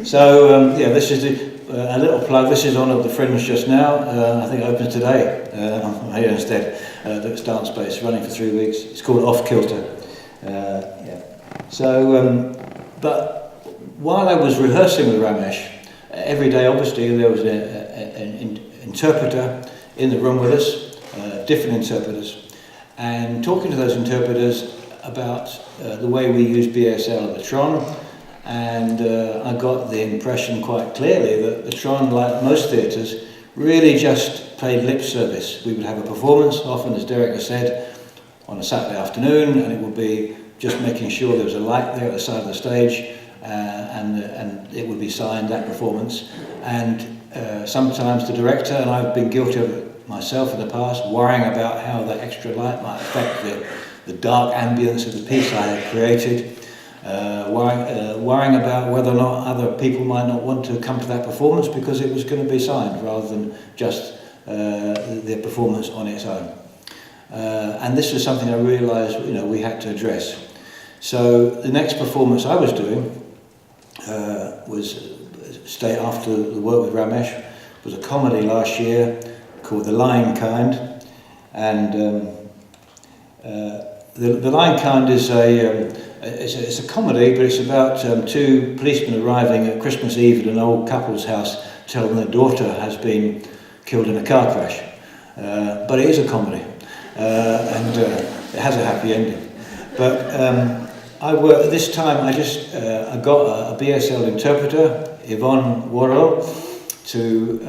So this is a little plug. This is on at the Fringe just now. I think it opens today. I'm here instead. The Dance Space, running for 3 weeks. It's called Off Kilter. So, but while I was rehearsing with Ramesh, every day obviously there was an interpreter in the room with us, different interpreters, and talking to those interpreters about the way we use BSL at the Tron, and I got the impression quite clearly that the Tron, like most theatres, really just played lip service. We would have a performance, often as Derek has said, on a Saturday afternoon, and it would be just making sure there was a light there at the side of the stage, and it would be signed, that performance. And sometimes the director, and I've been guilty of it myself in the past, worrying about how that extra light might affect the dark ambience of the piece I had created, worrying about whether or not other people might not want to come to that performance because it was going to be signed rather than just the performance on its own. And this was something I realised, we had to address. So the next performance I was doing was straight after the work with Ramesh, was a comedy last year called The Lying Kind, and the Lying Kind is it's a comedy, but it's about two policemen arriving at Christmas Eve at an old couple's house, telling them their daughter has been killed in a car crash. But it is a comedy, and it has a happy ending. But this time I got a BSL interpreter, Yvonne Worrell, to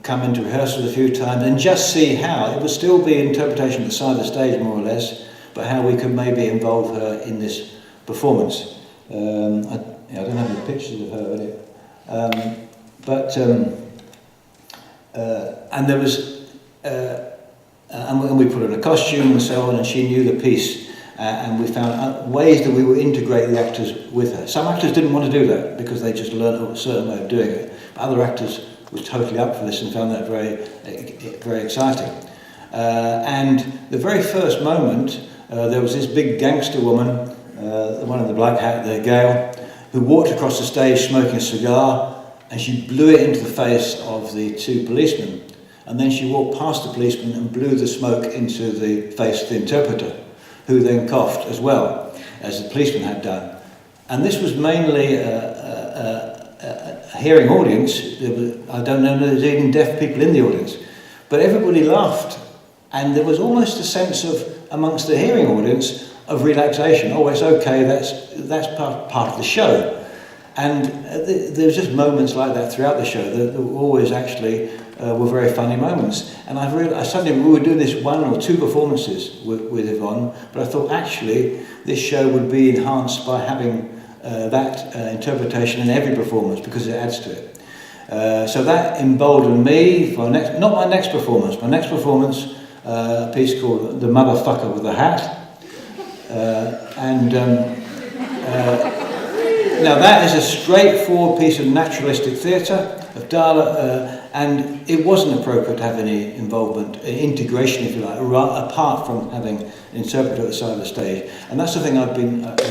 come into rehearsal a few times and just see how it would still be interpretation at the side of the stage more or less, but how we could maybe involve her in this performance. I don't have any pictures of her in it, and there was and we put her in a costume and so on, and she knew the piece. And we found ways that we would integrate the actors with her. Some actors didn't want to do that because they just learned a certain way of doing it. But other actors were totally up for this and found that very exciting. And the very first moment, there was this big gangster woman, the one in the black hat there, Gail, who walked across the stage smoking a cigar, and she blew it into the face of the two policemen. And then she walked past the policeman and blew the smoke into the face of the interpreter, who then coughed as well, as the policeman had done. And this was mainly a hearing audience. I don't know if there was even deaf people in the audience. But everybody laughed. And there was almost a sense of, amongst the hearing audience, of relaxation. Oh, it's okay, that's part of the show. And there was just moments like that throughout the show that were always actually were very funny moments. And I suddenly, we were doing this 1 or 2 performances with Yvonne, but I thought actually this show would be enhanced by having that interpretation in every performance, because it adds to it. So that emboldened me for not my next performance. My next performance, a piece called The Motherfucker with the Hat. Now that is a straightforward piece of naturalistic theatre, of dialogue, and it wasn't appropriate to have any involvement, integration if you like, apart from having an interpreter at the side of the stage. And that's the thing I've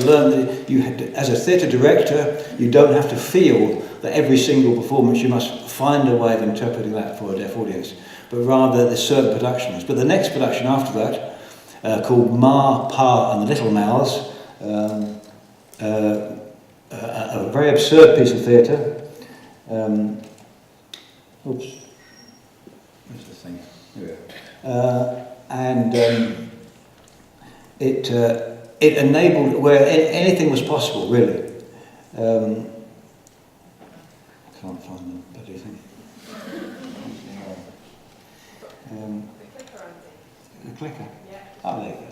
learned, that you had to, as a theatre director, you don't have to feel that every single performance you must find a way of interpreting that for a deaf audience, but rather there's certain productions. But the next production after that, called Ma, Pa and the Little Mouths, a very absurd piece of theatre. Oops, where's the thing? Here we go. It enabled where anything was possible, really. I can't find the bloody thing. The clicker. Oh, there you go.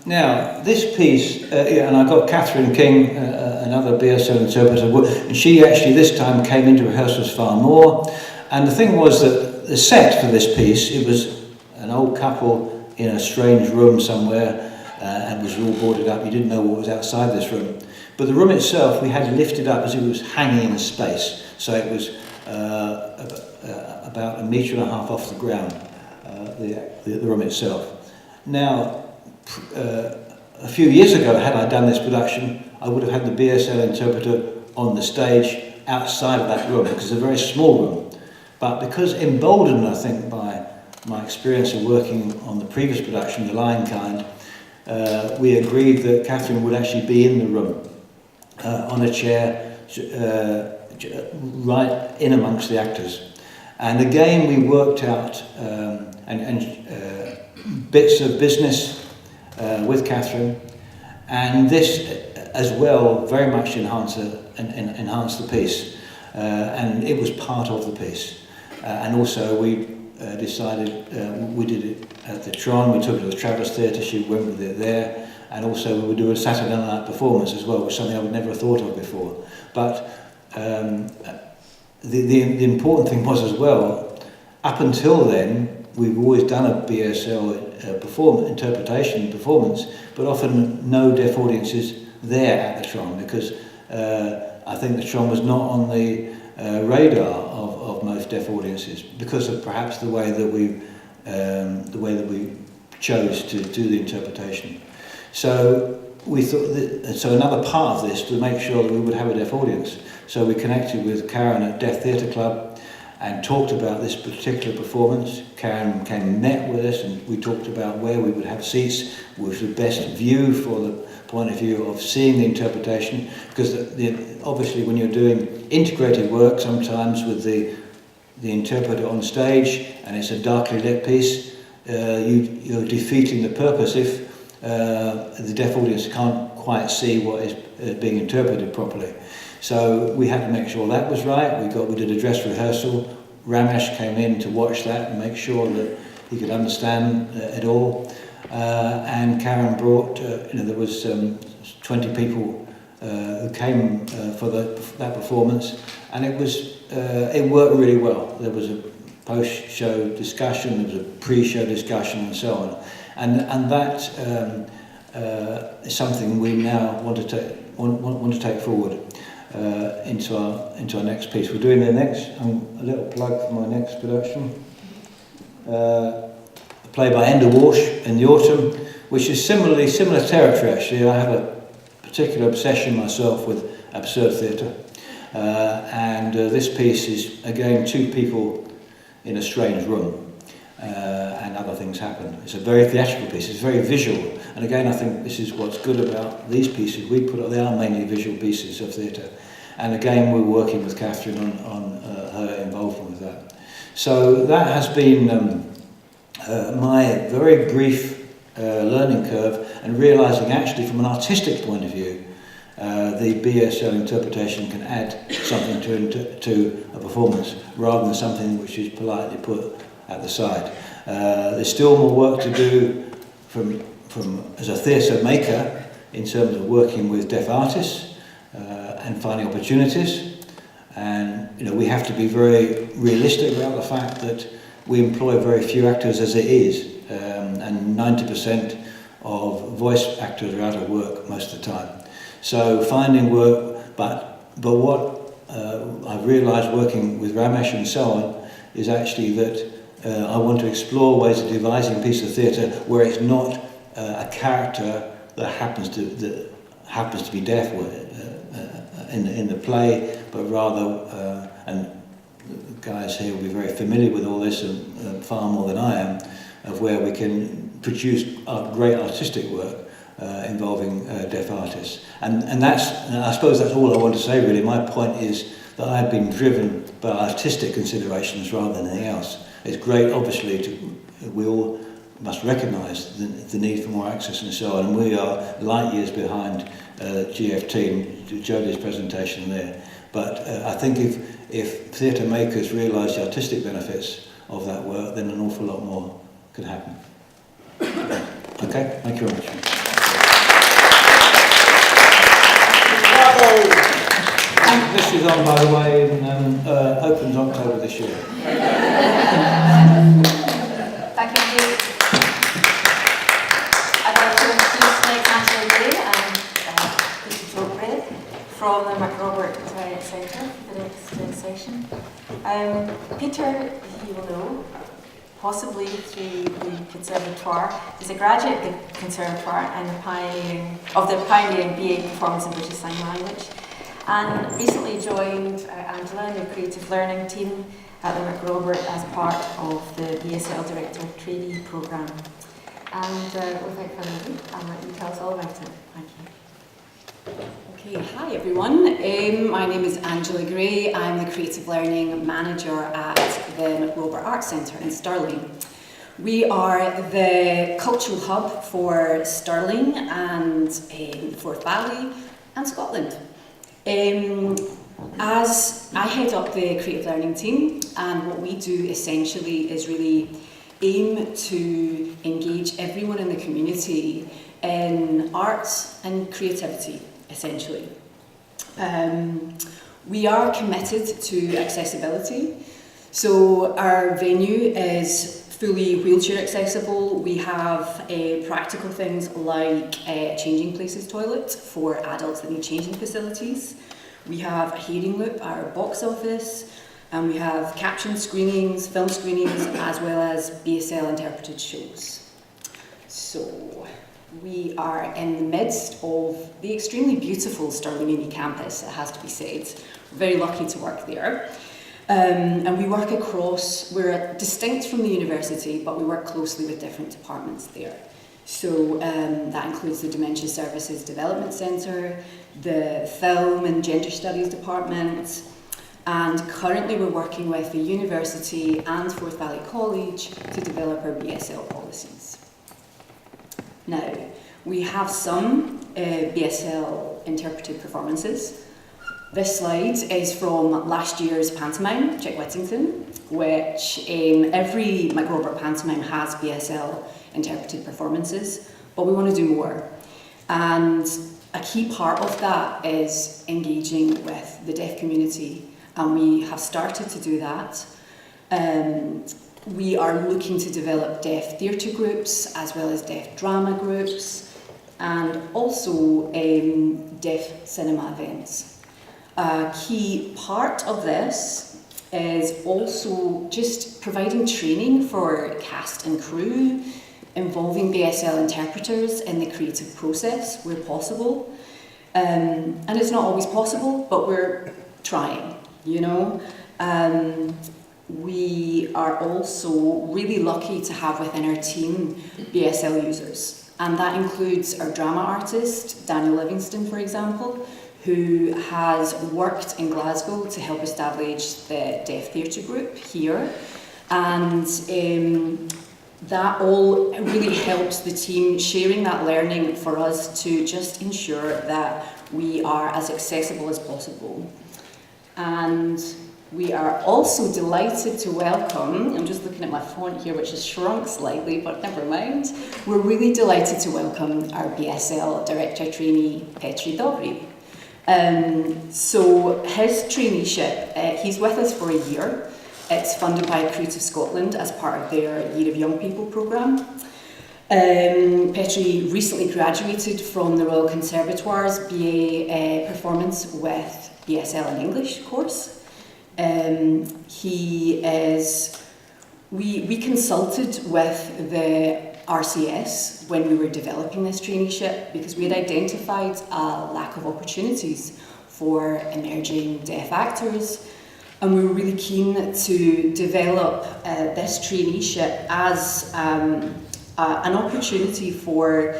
Now, this piece, and I got Catherine King, another BSL interpreter, and she actually this time came into rehearsals far more. And the thing was that the set for this piece, it was an old couple in a strange room somewhere, and was all boarded up. You didn't know what was outside this room. But the room itself, we had lifted up as if it was hanging in space. So it was about 1.5 meters off the ground, the room itself. Now, a few years ago, had I done this production, I would have had the BSL interpreter on the stage outside of that room, because it's a very small room. But because emboldened, I think, by my experience of working on the previous production, The Lion Kind, we agreed that Catherine would actually be in the room, on a chair, right in amongst the actors. And again, we worked out bits of business with Catherine, and this as well very much enhanced the piece, and it was part of the piece. And also we decided, we did it at the Tron, we took it to the Travis Theatre, she went with it there, and also we would do a Saturday night performance as well, which is something I would never have thought of before. But the important thing was as well, up until then, we've always done a BSL interpretation performance, but often no deaf audiences there at the Tron, because I think the Tron was not on the radar of most deaf audiences, because of perhaps the way that we chose to do the interpretation. So we thought so another part of this to make sure that we would have a deaf audience. So we connected with Karen at Deaf Theatre Club and talked about this particular performance. Karen came and met with us, and we talked about where we would have seats, with the best view for the point of view of seeing the interpretation, because obviously when you're doing integrated work, sometimes with the interpreter on stage, and it's a darkly lit piece, you're defeating the purpose if the deaf audience can't quite see what is being interpreted properly. So we had to make sure that was right. We did a dress rehearsal. Ramesh came in to watch that and make sure that he could understand it all. And Karen brought, there was 20 people who came for that performance, and it worked really well. There was a post-show discussion, there was a pre-show discussion, and so on. And that is something we now want to take forward into our next piece. We're doing a little plug for my next production. A play by Enda Walsh in the autumn, which is similar territory actually. I have a particular obsession myself with absurd theatre, and this piece is again 2 people in a strange room, and other things happen. It's a very theatrical piece. It's very visual, And again, I think this is what's good about these pieces. They are mainly visual pieces of theatre. And again, we're working with Catherine on her involvement with that. So that has been my very brief learning curve, and realising actually from an artistic point of view, the BSL interpretation can add something to a performance rather than something which is politely put at the side. There's still more work to do from as a theatre maker in terms of working with deaf artists and finding opportunities. And we have to be very realistic about the fact that we employ very few actors as it is, and 90% of voice actors are out of work most of the time. So finding work, but what I've realised working with Ramesh and so on is actually that I want to explore ways of devising a piece of theatre where it's not a character that happens to be deaf in the play, but rather, and the guys here will be very familiar with all this, and far more than I am, of where we can produce great artistic work involving deaf artists. And I suppose that's all I want to say really. My point is that I've been driven by artistic considerations rather than anything else. It's great, obviously, we all must recognise the need for more access and so on, and we are light years behind GFT and Jodie's presentation there. But I think if theatre makers realise the artistic benefits of that work, then an awful lot more can happen. Okay, thank you very much. This is on, by the way, and opens October this year. Thank you. I'd like to introduce next Angela Gray and Peter Jobrick from the MacRobert Centre for the next session. Peter, you will know, possibly through the Conservatoire. He's a graduate of the Conservatoire and the pioneering BA Performance in British Sign Language, and recently joined Angela in the Creative Learning team at the MacRobert as part of the BSL Director Trainee Programme. And without further ado, I'll let you tell us all about it. Thank you. Okay, hi everyone. My name is Angela Gray. I'm the Creative Learning Manager at the MacRobert Arts Centre in Stirling. We are the cultural hub for Stirling and Forth Valley and Scotland. As I head up the Creative Learning team, and what we do essentially is really aim to engage everyone in the community in arts and creativity, essentially. We are committed to accessibility, so our venue is fully wheelchair accessible. We have practical things like changing places toilets for adults that need changing facilities. We have a hearing loop, our box office, and we have caption screenings, film screenings, as well as BSL interpreted shows. So we are in the midst of the extremely beautiful Stirling Uni campus, it has to be said. We're very lucky to work there. And we work across, we're distinct from the university, but we work closely with different departments there. So that includes the Dementia Services Development Centre, the Film and Gender Studies Department, and currently we're working with the university and Forth Valley College to develop our BSL policies. Now, we have some BSL interpreted performances. This slide is from last year's pantomime, Chick Whittington, which every MacRobert pantomime has BSL interpreted performances, but we want to do more. And a key part of that is engaging with the deaf community, and we have started to do that. We are looking to develop deaf theatre groups as well as deaf drama groups, and also deaf cinema events. A key part of this is also just providing training for cast and crew, involving BSL interpreters in the creative process where possible. And it's not always possible, but we're trying, you know. We are also really lucky to have within our team BSL users. And that includes our drama artist, Daniel Livingston, for example, who has worked in Glasgow to help establish the Deaf Theatre Group here. And that all really helps the team sharing that learning for us to just ensure that we are as accessible as possible. And we are also delighted to welcome, I'm just looking at my font here which has shrunk slightly, but never mind. We're really delighted to welcome our BSL Director Trainee, Petri Dobry. So his traineeship, he's with us for a year. It's funded by Creative Scotland as part of their Year of Young People programme. Petri recently graduated from the Royal Conservatoire's BA Performance with BSL in English course. We consulted with the RCS when we were developing this traineeship because we had identified a lack of opportunities for emerging deaf actors, and we were really keen to develop this traineeship as an opportunity for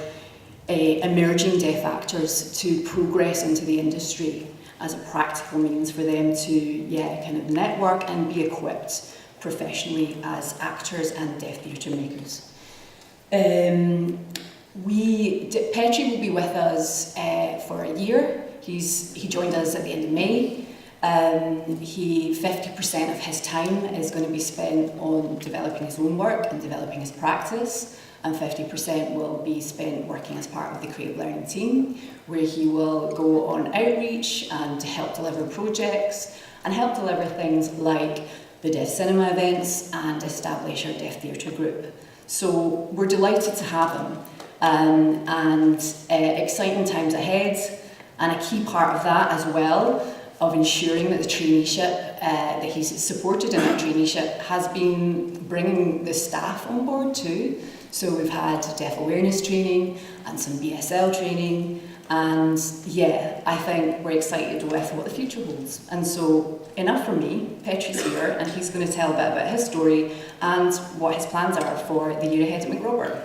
emerging deaf actors to progress into the industry as a practical means for them to kind of network and be equipped professionally as actors and deaf theatre makers. Petri will be with us for a year. He joined us at the end of May. 50% of his time is going to be spent on developing his own work and developing his practice, and 50% will be spent working as part of the Creative Learning team, where he will go on outreach and help deliver projects and help deliver things like the Deaf Cinema events and establish our Deaf Theatre Group. So we're delighted to have him, and exciting times ahead, and a key part of that as well of ensuring that the traineeship, that he's supported in that traineeship, has been bringing the staff on board too. So we've had deaf awareness training and some BSL training, and I think we're excited with what the future holds. And so enough from me, Petri's here, and he's going to tell a bit about his story and what his plans are for the year ahead at McRobert.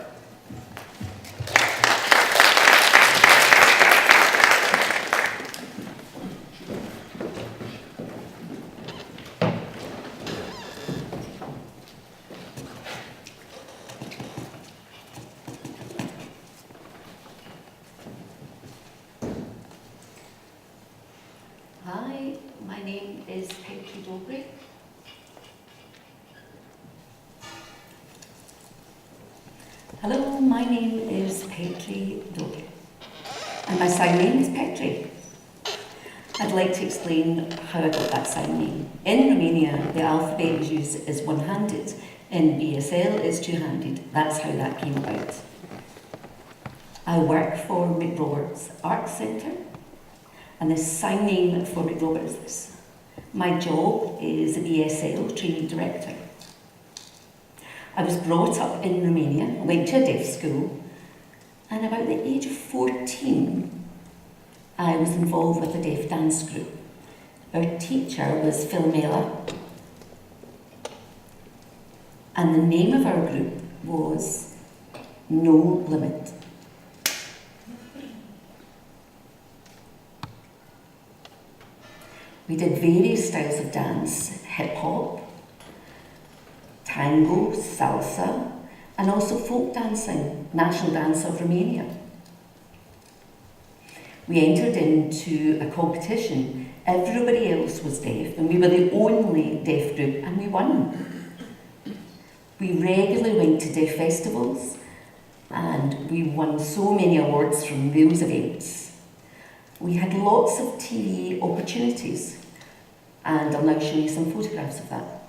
Hi, my name is Petri Dobry. Hello, my name is Petri Dobry, and my sign name is Petri. I'd like to explain how I got that sign name. In Romania, the alphabet was used as one-handed. In BSL, it's two-handed. That's how that came about. I work for McRoberts Arts Centre, and the sign name for McRobert is this. My job is a BSL training director. I was brought up in Romania, went to a deaf school, and about the age of 14, I was involved with a deaf dance group. Our teacher was Philomela, and the name of our group was No Limit. We did various styles of dance, hip-hop, tango, salsa, and also folk dancing, national dance of Romania. We entered into a competition. Everybody else was deaf, and we were the only deaf group, and we won. We regularly went to deaf festivals, and we won so many awards from those events. We had lots of TV opportunities, and I'll now show you some photographs of that.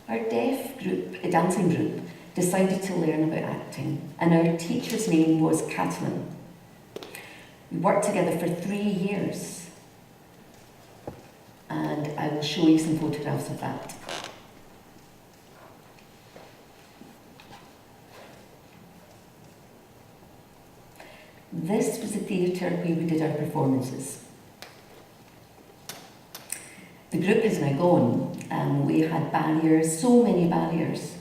Our deaf group, a dancing group, decided to learn about acting, and our teacher's name was Catalin. We worked together for 3 years, and I will show you some photographs of that. This was at the theatre where we did our performances. The group has now gone. We had barriers, so many barriers,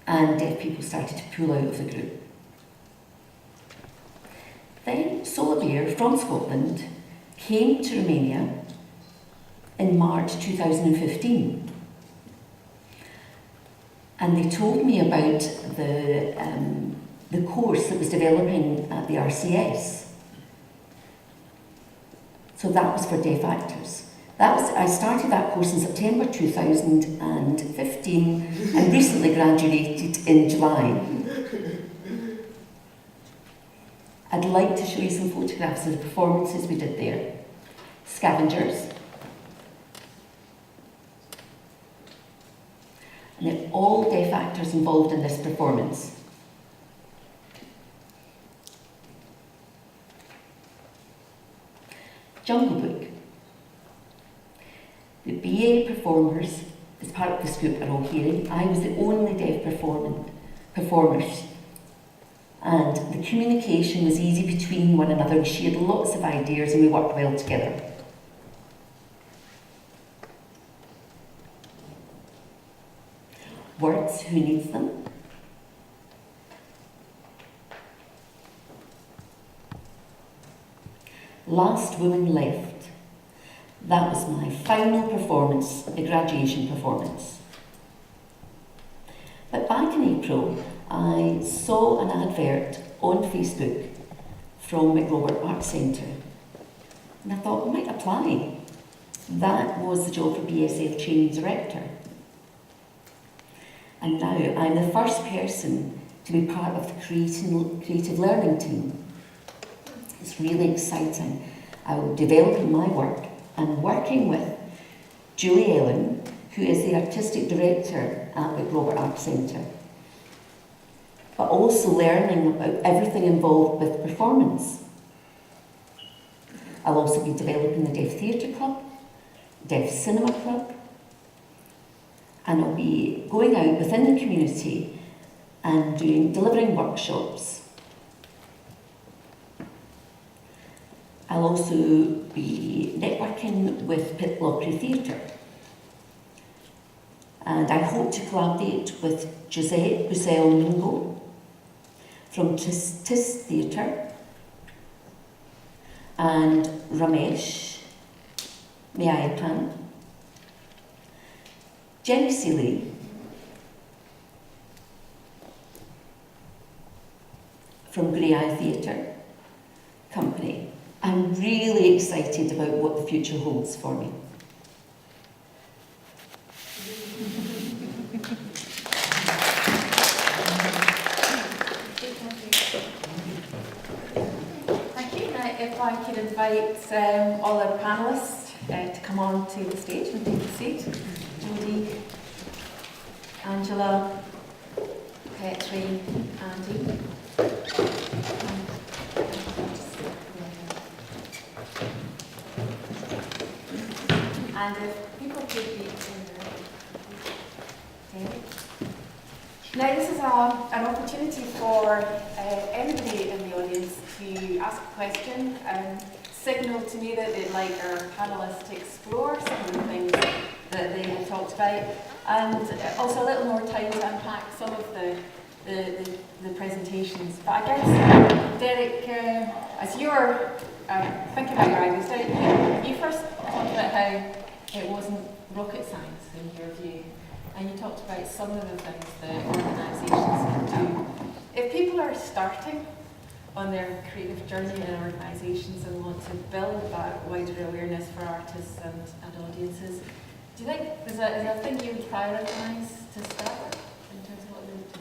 and deaf people started to pull out of the group. Then Solar Bear from Scotland came to Romania in March 2015. And they told me about the course that was developing at the RCS. So that was for deaf actors. I started that course in September 2015 and recently graduated in July. I'd like to show you some photographs of the performances we did there. Scavengers. And they're all deaf actors involved in this performance. Jungle Book. The BA performers, as part of this group, are all hearing. I was the only deaf performers. And the communication was easy between one another. We shared lots of ideas and we worked well together. Words, who needs them? Last Woman Left. That was my final performance, the graduation performance. But back in April, I saw an advert on Facebook from McRobert Arts Centre. And I thought, I might apply. That was the job for BSL Training Director. And now I'm the first person to be part of the creative learning team. It's really exciting. I'm developing my work and working with Julie Ellen, who is the Artistic Director at McRobert Arts Centre, but also learning about everything involved with performance. I'll also be developing the Deaf Theatre Club, Deaf Cinema Club, and I'll be going out within the community and delivering workshops. I'll also be networking with Pitlochry Theatre. And I hope to collaborate with Josette Bussell-Mingo from Tis Theatre and Ramesh Meayapan, Jenny Seeley from Grey Eye Theatre Company. I'm really excited about what the future holds for me. Thank you. Now, if I could invite all our panellists to come on to the stage and take a seat. Jodie, Angela, Petri, Andy. And if people could be now, this is an opportunity for anybody in the audience to ask a question and signal to me that they'd like our panellists to explore some of the things that they have talked about, and also a little more time to unpack some of the presentations. But I guess, Derek, as you're thinking about your ideas, Derek, you first talked about how it wasn't rocket science in your view, and you talked about some of the things that organisations can do. If people are starting on their creative journey in organisations and want to build that wider awareness for artists and audiences, do you think is a thing you would prioritise to start with in terms of what they would do?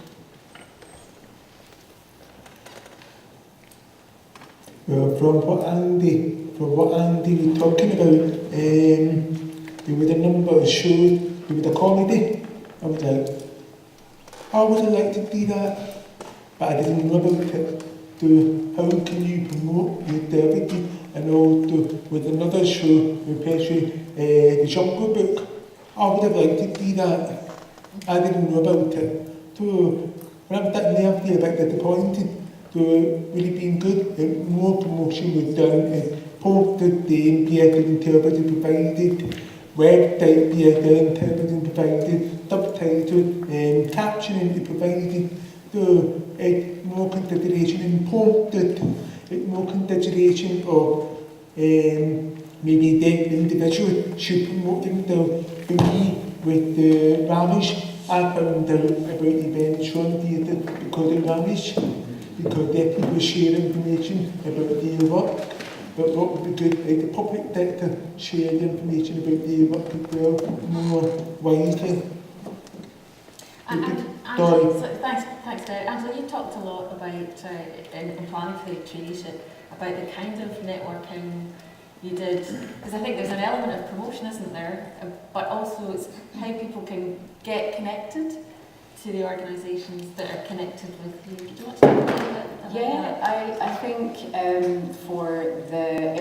Well, from what Andy was talking about, there were a number of shows, there was a comedy. I was like, I would have liked to do that, but I didn't know about it. So how can you promote your diversity? And also with another show, with Petri, the Jungle Book, I would have liked to do that. I didn't know about it. So when I was sitting there, I feel a bit disappointed. So really been good. More promotion was done and posted the BSL interpreter provided, website BSL interpreter provided, subtitles and captioning provided. So more consideration and posted, more consideration of maybe the individual should promote themselves. For me, with the Ramish, I found out about events on theatre because of Ramish, because their people share information about their work. But what would be good, the public sector share the information about their work as well, more widely. Thanks, Derek. Angela, you talked a lot about, in planning for the traineeship, about the kind of networking you did, because I think there's an element of promotion, isn't there? But also it's how people can get connected to the organisations that are connected with you. Do you want to talk a little bit about that? I think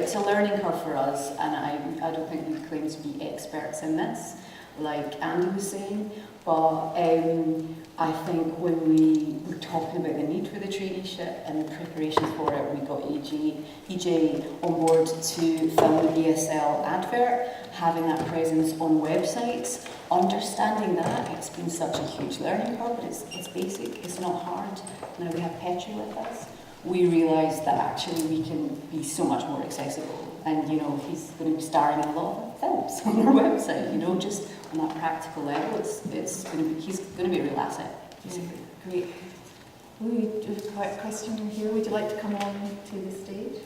it's a learning curve for us, and I don't think we claim to be experts in this, like Andy was saying, but I think when we were talking about the need for the traineeship and the preparations for it, we got EJ on board to film the BSL advert, having that presence on websites, understanding that it's been such a huge learning curve, but it's basic, it's not hard. Now we have Petri with us. We realised that actually we can be so much more accessible, and you know, he's going to be starring in a lot of films on our website, you know, just on that practical level, he's going to be a real asset. Basically. Great. We have a question here. Would you like to come on to the stage?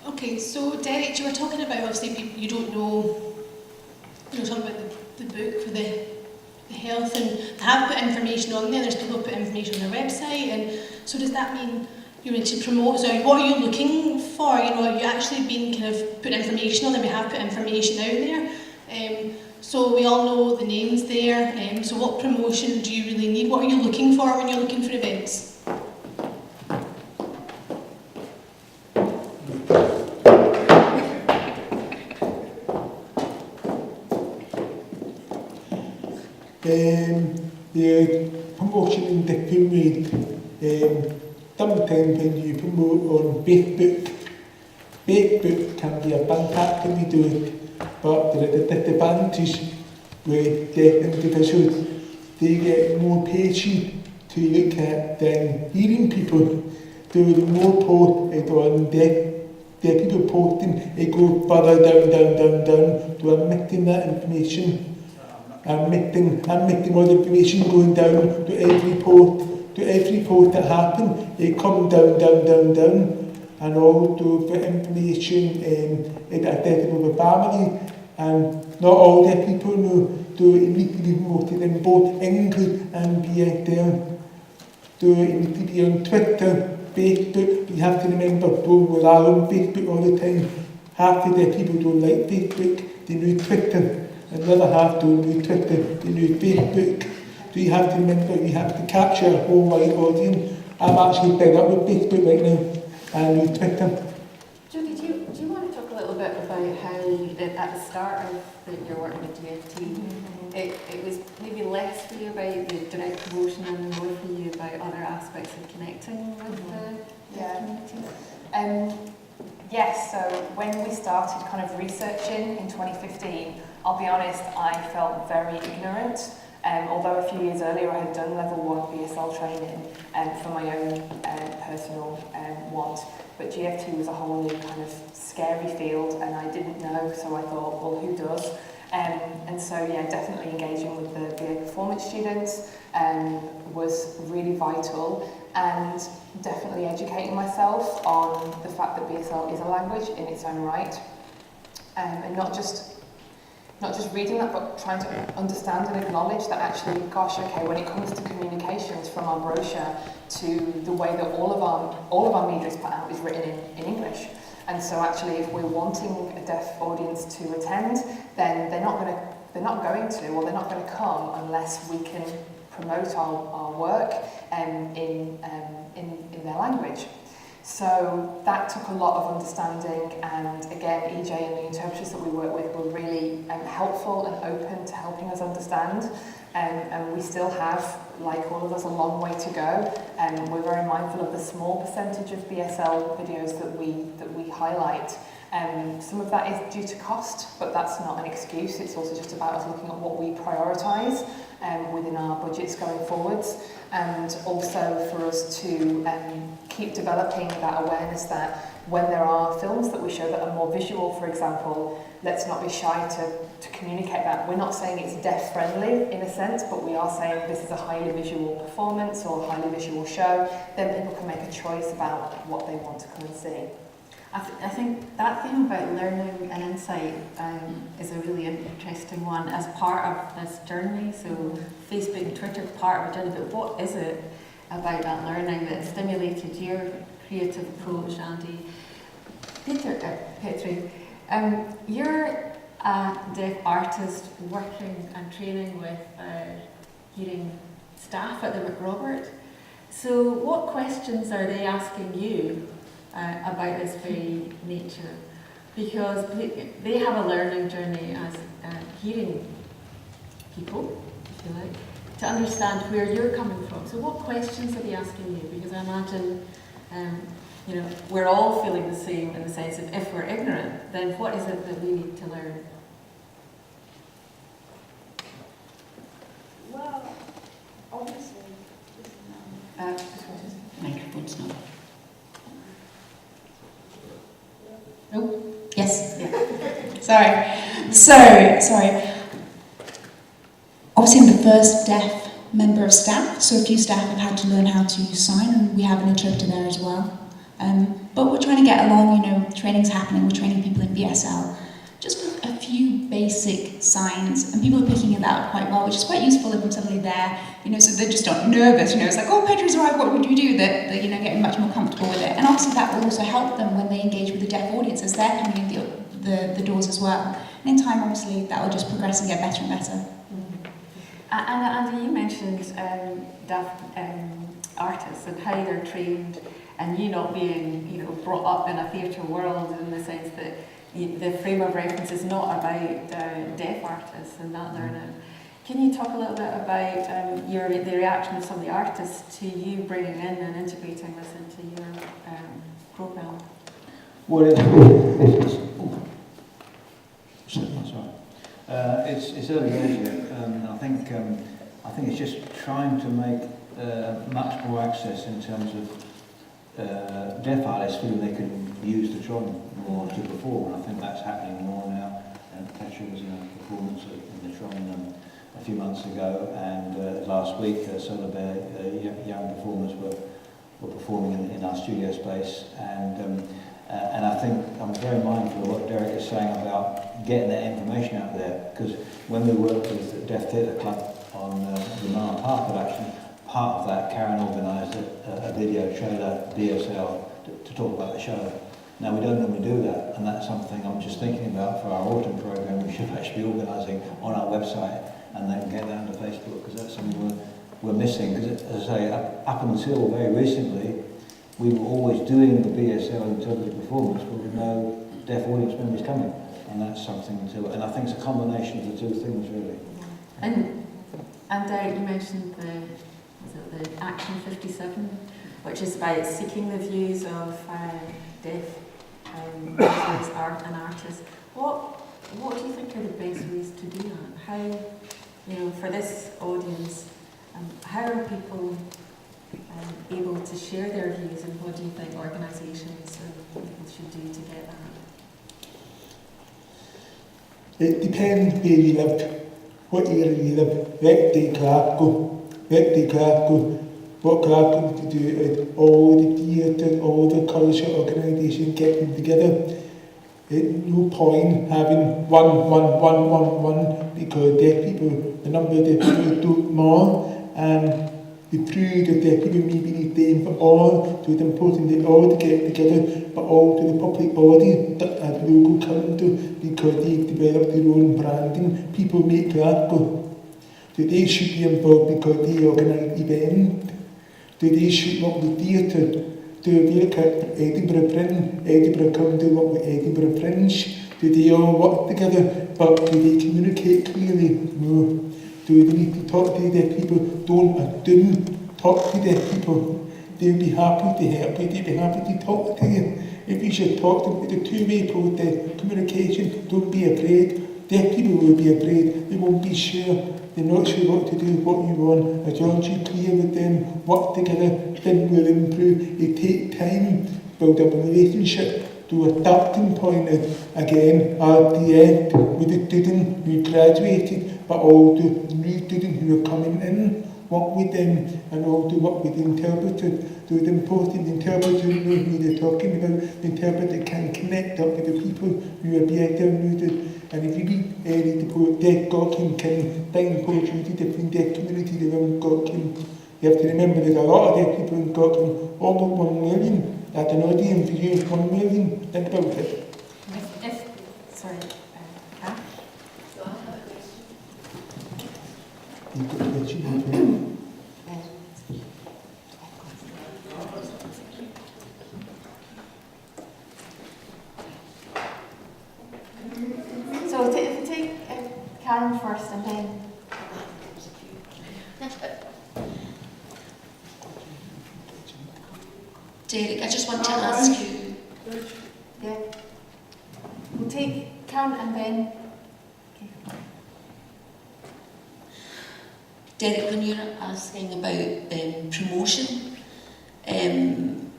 Okay, so Derek, you were talking about obviously people you don't know, you were talking about the book for the health, and they have put information on there, there's people who put information on their website, and so does that mean you need to promote, so what are you looking for, you know, have you actually been kind of put information on there, we have put information out there, so we all know the names there, so what promotion do you really need, what are you looking for when you're looking for events? The promotion in different ways. Sometimes when you promote on Facebook can be a fantastic way to do it, but there is a disadvantage with deaf individuals. They get more patience to look at than hearing people. So the more posts is on deaf people posting, it goes further down, to omitting that information. Omitting all the information going down to every post that happens, it comes down, and also for information accessible to family, and not all the people know, so it needs to be promoted in both English and BSL. So it needs to be on Twitter, Facebook. You have to remember, don't rely on Facebook all the time. Half of the people don't like Facebook, they use Twitter. Another half don't use Twitter, they use Facebook. So you have to remember, you have to capture a whole wide audience. I'm actually fed up with Facebook right now, and use Twitter. Judy, do you want to talk a little bit about how, at the start of your work with GFT, it was maybe less for you about the direct promotion and more for you about other aspects of connecting with the community? Yes, so when we started kind of researching in 2015, I'll be honest, I felt very ignorant. Although a few years earlier I had done level 1 BSL training for my own personal want, but GFT was a whole new kind of scary field and I didn't know, so I thought, well, who does? And so, yeah, definitely engaging with the BA performance students was really vital, and definitely educating myself on the fact that BSL is a language in its own right, and not just not just reading that, but trying to understand and acknowledge that actually, gosh, okay, when it comes to communications from our brochure to the way that all of our media is put out is written in English. And so actually, if we're wanting a deaf audience to attend, then they're not going to, or they're not going to come unless we can promote our work in their language. So that took a lot of understanding, and again, EJ and the interpreters that we work with were really helpful and open to helping us understand. And we still have, like all of us, a long way to go. And we're very mindful of the small percentage of BSL videos that we highlight. Some of that is due to cost, but that's not an excuse. It's also just about us looking at what we prioritise within our budgets going forwards, and also for us to keep developing that awareness that when there are films that we show that are more visual, for example, let's not be shy to communicate that. We're not saying it's deaf friendly in a sense, but we are saying this is a highly visual performance or a highly visual show. Then people can make a choice about what they want to come and see. I think that theme about learning and insight is a really interesting one as part of this journey. So Facebook and Twitter are part of a journey, but what is it about that learning that stimulated your creative approach, Andy? Petri, you're a deaf artist working and training with hearing staff at the McRobert. So what questions are they asking you about this very nature? Because they have a learning journey as hearing people, if you like, to understand where you're coming from. So what questions are they asking you? Because I imagine we're all feeling the same in the sense of if we're ignorant, then what is it that we need to learn? Well, obviously, Microphone's not. oh, yes. Sorry. Obviously, I'm the first deaf member of staff, so a few staff have had to learn how to sign, and we have an interpreter there as well. But we're trying to get along, training's happening, we're training people in BSL. Just with a few basic signs, and people are picking it out quite well, which is quite useful if I'm suddenly there, so they're just not nervous, it's like, oh, Petra's arrived, what would we do? That they're, getting much more comfortable with it. And obviously that will also help them when they engage with the deaf audience as they're coming in the doors as well. And in time, obviously, that will just progress and get better and better. And Andy, you mentioned deaf artists and how they're trained, and you not being, brought up in a theatre world in the sense that the frame of reference is not about deaf artists and that learning. Can you talk a little bit about the reaction of some of the artists to you bringing in and integrating this into your programme? Well, it's early days yet. I think it's just trying to make much more access in terms of deaf artists feeling they can use the drum more to perform. And I think that's happening more now. Petra was in a performance in the drum a few months ago, and last week Solar Bear young performers were performing in our studio space, and I think I'm very mindful of what Derek is saying about getting that information out there, because when we worked with the Deaf Theatre Club on the Marlon Park production, part of that, Karen organised a video trailer, BSL, to talk about the show. Now, we don't normally do that, and that's something I'm just thinking about for our autumn programme. We should actually be organising on our website, and then get that onto Facebook, because that's something we're missing. Because, as I say, up until very recently, we were always doing the BSL interpretive performance, but with no deaf audience members coming, and that's something to. And I think it's a combination of the two things, really. And Derek, you mentioned the Action 57, which is about seeking the views of deaf art and artists. What do you think are the best ways to do that? How, for this audience, how are people able to share their views, and what do you think organisations and people should do to get that? It depends where you live, what area you live. Glasgow, what Glasgow to do is all the theatre, all the culture organisations getting together. no point having one, because deaf people, the number of deaf people do more, and the truth of deaf people may be the same for all, so it's important that all to get together, but all to the public body at the local council, because they've developed their own branding. People make Glasgow. So they should be involved because they organise events. So they should work with theatre. So if you look at Edinburgh Fringe, Edinburgh Council work with Edinburgh Fringe. Do they all work together? But do they communicate clearly? No. Do they need to talk to the deaf people? Don't assume. Talk to deaf people. They'll be happy to help you. They'll be happy to talk to you. If you should talk to them with a two-way process, communication, don't be afraid. Deaf people will be afraid. They won't be sure. They're not sure what to do, what you want. As long as you're clear with them, work together, then we'll improve. It takes time, build up a relationship, to a starting point again at the end with the student who graduated, but also new students who are coming in. Work with them and also work with the interpreters. So it's important the interpreter knows who they're talking about. The interpreter can connect up with the people who are BSL users. And if you need to put deaf Gotkin can signpost you to different deaf communities around Gotkin. You have to remember there's a lot of deaf people in Gotkin, almost 1 million. That's an audience for you, 1 million. Think about it. Sorry. You've got a question. So if you take Karen first and then... Derek, I just want to ask you... Yeah. We'll take Karen and then... Okay. Derek, when you're asking about promotion, and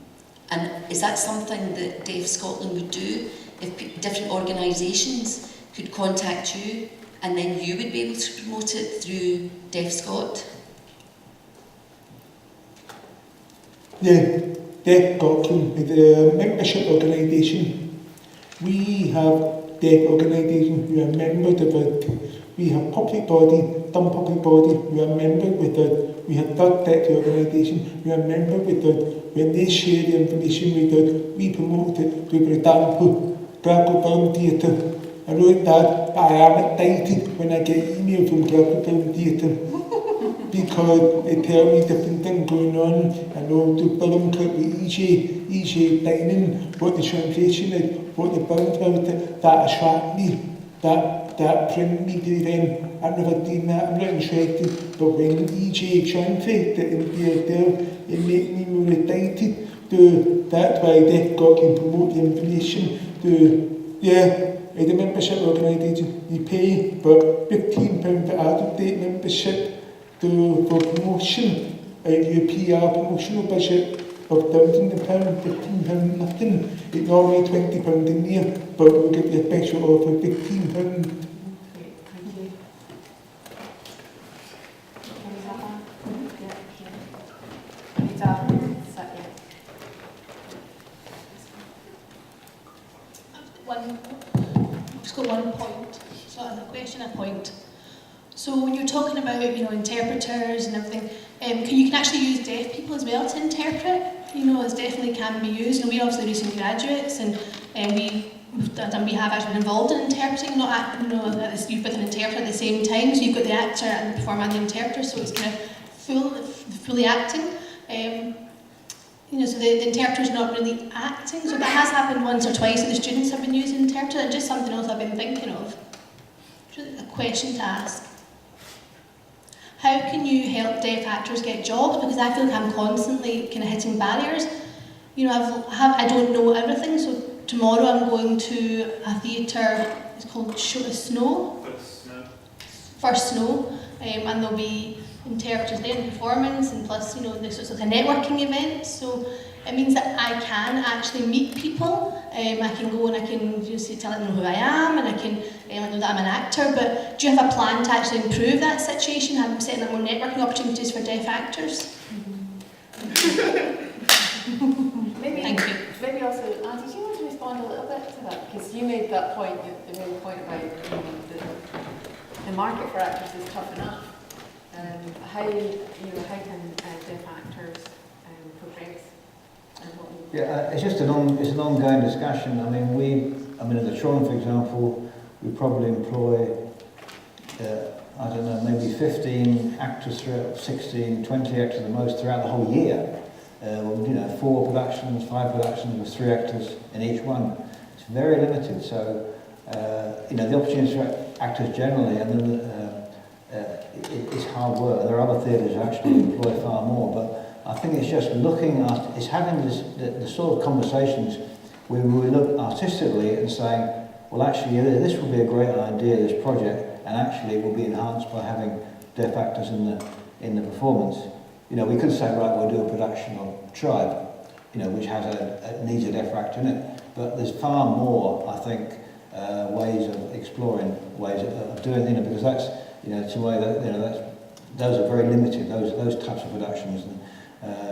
is that something that Deaf Scotland would do? If different organisations could contact you and then you would be able to promote it through Deaf Scot? Yeah, Deaf Scotland is a membership organisation. We have deaf organisations who are members of it. We have public bodies, some public bodies who are members with us. We have third sector organisations who are members with us. When they share the information with us, we promote it. So, for example, Glasgow Film Theatre. I wrote that, but I am excited when I get emails from Glasgow Film Theatre because they tell me different things going on. I know the film clip with EJ Dining, what the translation is, what the film about it, that attracts me, that print media then. I've never seen that, I'm not interested, but when EJ translates it in BSL, it makes me more excited. So that's why Deaf Scot can promote the information. As a membership organisation, you pay but £15 for out-of-date membership for promotion. Your PR promotional budget of £1,000, £15 nothing. It's normally £20 a year, but we'll give you a special offer of £15. I've just got one point, so a question, a point. So when you're talking about, interpreters and everything, you can actually use deaf people as well to interpret. It definitely can be used. We're obviously recent graduates, and we have actually been involved in interpreting. You've got an interpreter at the same time, so you've got the actor and the performer and the interpreter, so it's kind of fully acting. So the interpreter's not really acting, so that has happened once or twice that the students have been using interpreter. It's just something else I've been thinking of. Just a question to ask. How can you help deaf actors get jobs? Because I feel like I'm constantly kind of hitting barriers. I don't know everything, so tomorrow I'm going to a theatre, it's called Snow. First Snow. And there'll be interpreters there and performance, and plus, there's sort of a networking event. So it means that I can actually meet people. I can go and I can just tell them who I am, and I can let know that I'm an actor. But do you have a plan to actually improve that situation? I'm setting up more networking opportunities for deaf actors. Maybe, Thank you. Maybe also, Auntie, do you want to respond a little bit to that? Because you made that point, the main point about the market for actors is tough enough. How can deaf actors progress? Yeah, it's just an ongoing discussion. I mean, at the Tron, for example, we probably employ, I don't know, maybe 15 actors throughout, 16, 20 actors at the most throughout the whole year. 4 productions, 5 productions with 3 actors in each one. It's very limited. So, the opportunities for actors generally, and then it's hard work. There are other theatres who actually employ far more, but I think it's just looking at, it's having the sort of conversations where we look artistically and saying, well, actually, this would be a great idea, this project, and actually it will be enhanced by having deaf actors in the performance. We could say, right, we'll do a production of Tribe, which has needs a deaf actor in it, but there's far more, I think, ways of exploring ways of doing it, because that's, it's a way that, those are very limited, those types of productions.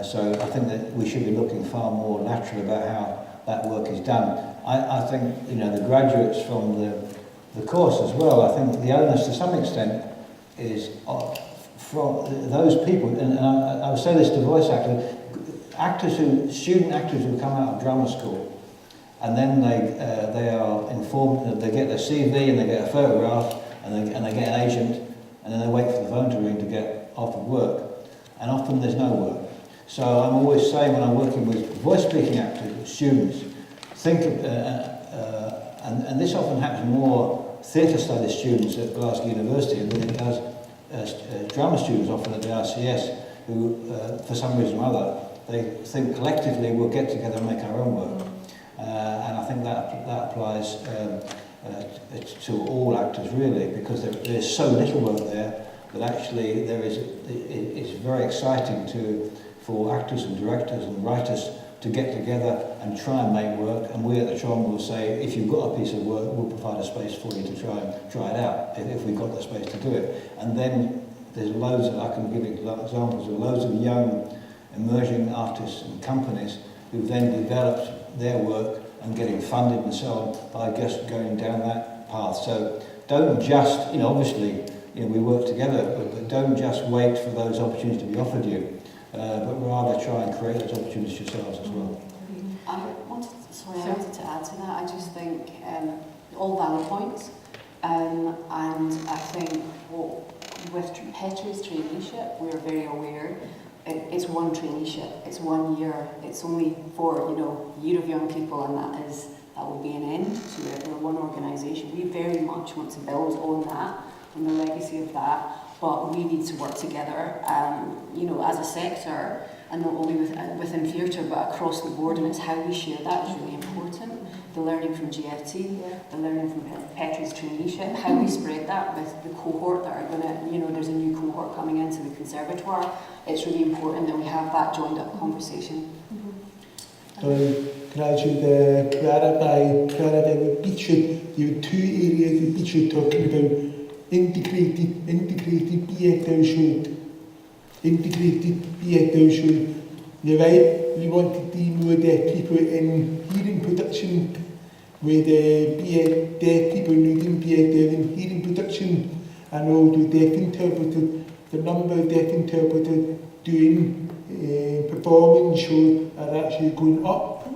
So I think that we should be looking far more laterally about how that work is done. I think, the graduates from the course as well, I think the onus to some extent is from those people, and I would say this to voice actors, student actors who come out of drama school, and then they are informed that they get their CV and they get a photograph and they get an agent, and then they wait for the phone to ring to get offered work, and often there's no work. So I'm always saying when I'm working with voice-speaking actors, students, think of, and this often happens more theatre studies students at Glasgow University than it does drama students often at the RCS, who for some reason or other, they think collectively we'll get together and make our own work. And I think that applies to all actors really, because there's so little work there that actually it's very exciting for actors and directors and writers to get together and try and make work. And we at the Tron will say, if you've got a piece of work, we'll provide a space for you to try it out, if we've got the space to do it. And then there's loads of, I can give examples of loads of young emerging artists and companies who've then developed their work and getting funded and so on by just going down that path. So don't just, obviously, we work together, but don't just wait for those opportunities to be offered you. But rather try and create those opportunities yourselves as well. I wanted to add to that. I just think all valid points, and I think with Petra's traineeship, we're very aware it's one traineeship, it's 1 year, it's only for a year of young people, and that will be an end to it. We're one organisation. We very much want to build on that, on the legacy of that. But we need to work together, as a sector, and not only within theatre, but across the board, and it's how we share that is really important. The learning from GFT, the learning from Petra's traineeship, how we spread that with the cohort that are going to, there's a new cohort coming into the conservatoire. It's really important that we have that joined up conversation. Can I just clarify with Beecher, you have 2 areas that Beecher talking about. Integrated BSL. You're right, we wanted to know deaf people in hearing production, with deaf people needing BSL in hearing production, and also deaf interpreters. The number of deaf interpreters doing performance shows are actually going up.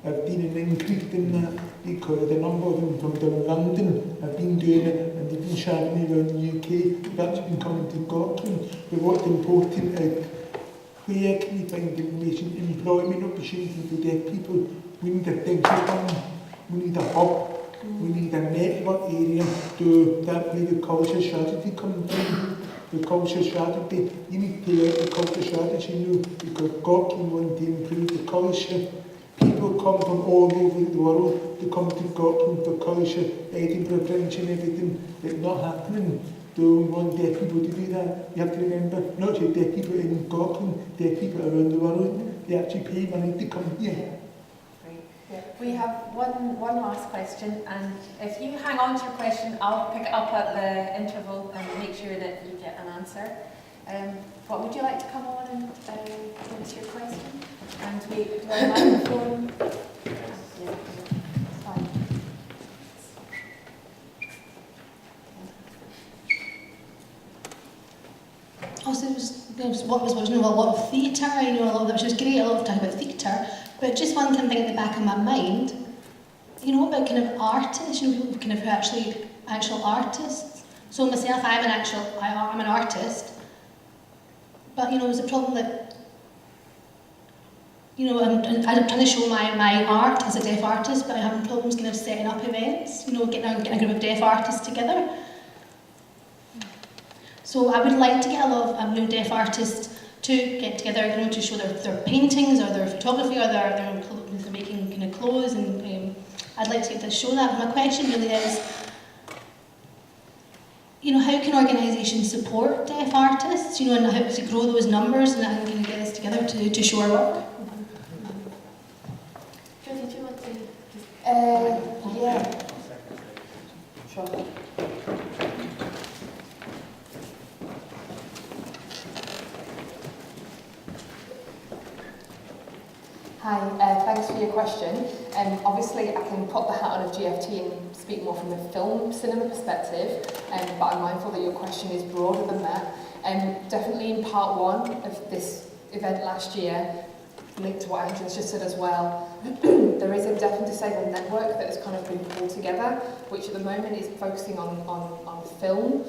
I've seen an increase in that because the number of them from down London have been doing it, and they've been travelling around the UK. They've actually been coming to Scotland. But what's important is, where can we find information, employment opportunities for deaf people? We need a central fund, we need a hub, we need a network area, to that way the culture strategy comes in. The culture strategy, you need to let the culture strategy because Scotland wants to improve the culture. People come from all over the world to come to Scotland for culture, Edinburgh, French and everything. It's not happening. Don't want deaf people to do that. You have to remember, not just deaf people in Scotland, deaf people around the world, they actually pay money to come here. Great. We have one last question, and if you hang on to your question, I'll pick it up at the interval and make sure that you get an answer. What would you like to come on and give us your question? And we do a microphone. Yeah. also there was what was watching a lot of theatre, a lot of that, which was great, a lot of talk about theatre, but just one kind of thing at the back of my mind, what about kind of artists, people kind of who actual artists. So myself, I'm an artist, but there's a problem that, I'm trying to show my art as a deaf artist, but I'm having problems kind of setting up events, getting a group of deaf artists together. So I would like to get a lot of deaf artists to get together, to show their paintings or their photography or their making kind of clothes, and I'd like to get to show that. But my question really is, how can organisations support deaf artists, and how to grow those numbers and kind of get us together to show our work? Jodie, do you want to just... Yeah. Sure. Hi, thanks for your question. Obviously, I can put the hat on of GFT and speak more from a film cinema perspective, but I'm mindful that your question is broader than that. Definitely in part one of this event last year, linked to what Angela's just said as well, there is a deaf and disabled network that has kind of been pulled together, which at the moment is focusing on film,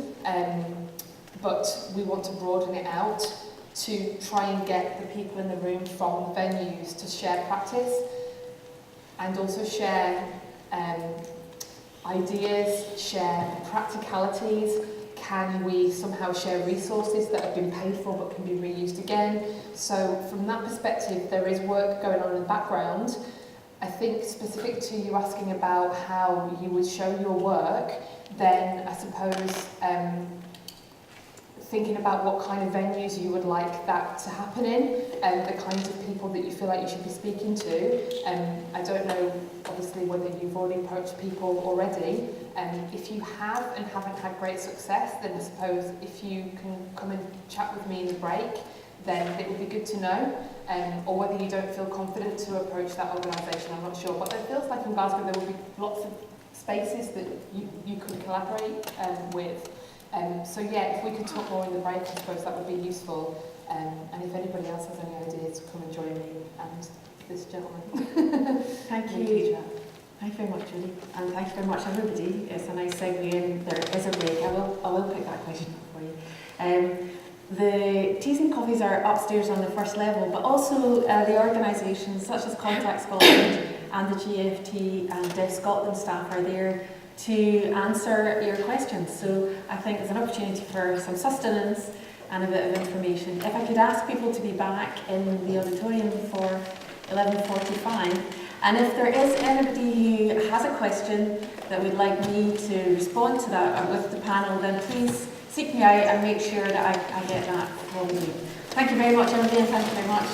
but we want to broaden it out to try and get the people in the room from the venues to share practice and also share ideas, share practicalities. Can we somehow share resources that have been paid for but can be reused again? So from that perspective, there is work going on in the background. I think specific to you asking about how you would show your work, then I suppose thinking about what kind of venues you would like that to happen in, and the kinds of people that you feel like you should be speaking to. I don't know, obviously, whether you've already approached people already. If you have and haven't had great success, then I suppose if you can come and chat with me in the break, then it would be good to know. Or whether you don't feel confident to approach that organisation, I'm not sure. But it feels like in Glasgow there will be lots of spaces that you could collaborate with. So yeah, if we could talk more in the break, I suppose that would be useful. And if anybody else has any ideas, come and join me and this gentleman. Thank you. Thank you very much, Julie. And thank you very much, everybody. It's a nice segue in. There is a break. I will pick that question up for you. The teas and coffees are upstairs on the first level, but also the organisations such as Contact Scotland and the GFT and Deaf Scotland staff are there to answer your questions. So I think there's an opportunity for some sustenance and a bit of information. If I could ask people to be back in the auditorium for 11:45, and if there is anybody who has a question that would like me to respond to that with the panel, then please seek me out and make sure that I get that from you. Thank you very much, everybody, and thank you very much.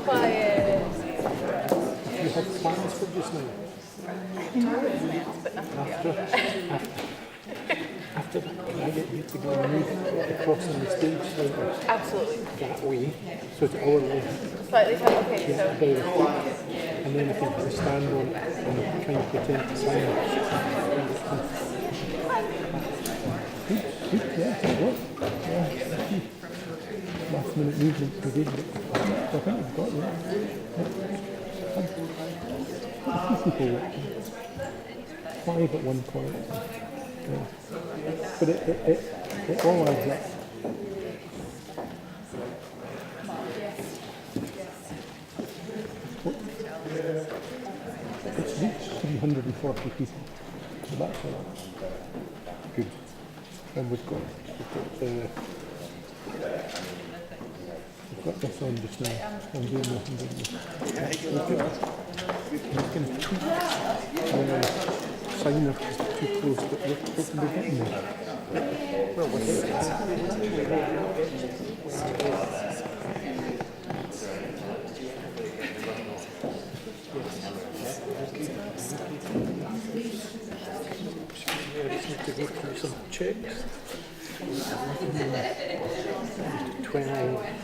Quiet. have plans for just now? After that, can I get you to go and move across on the stage slightly? Absolutely. That way, so it's our way. Slightly further, okay, Yeah, so. about a foot. And then I can put a stand on it and kind of pretend to sign it. Good, yeah, it worked. Yeah. Last minute movement we did, but I think we've got it. A few people, 5 at one point. Yeah. But it all adds up. It's reached 340 people. So that's all right. Good. And we've got this on just now. I'm doing this. I'm going to tweak signer too close, but we're getting there. Well, we're getting there. I just need to go through some checks. 12.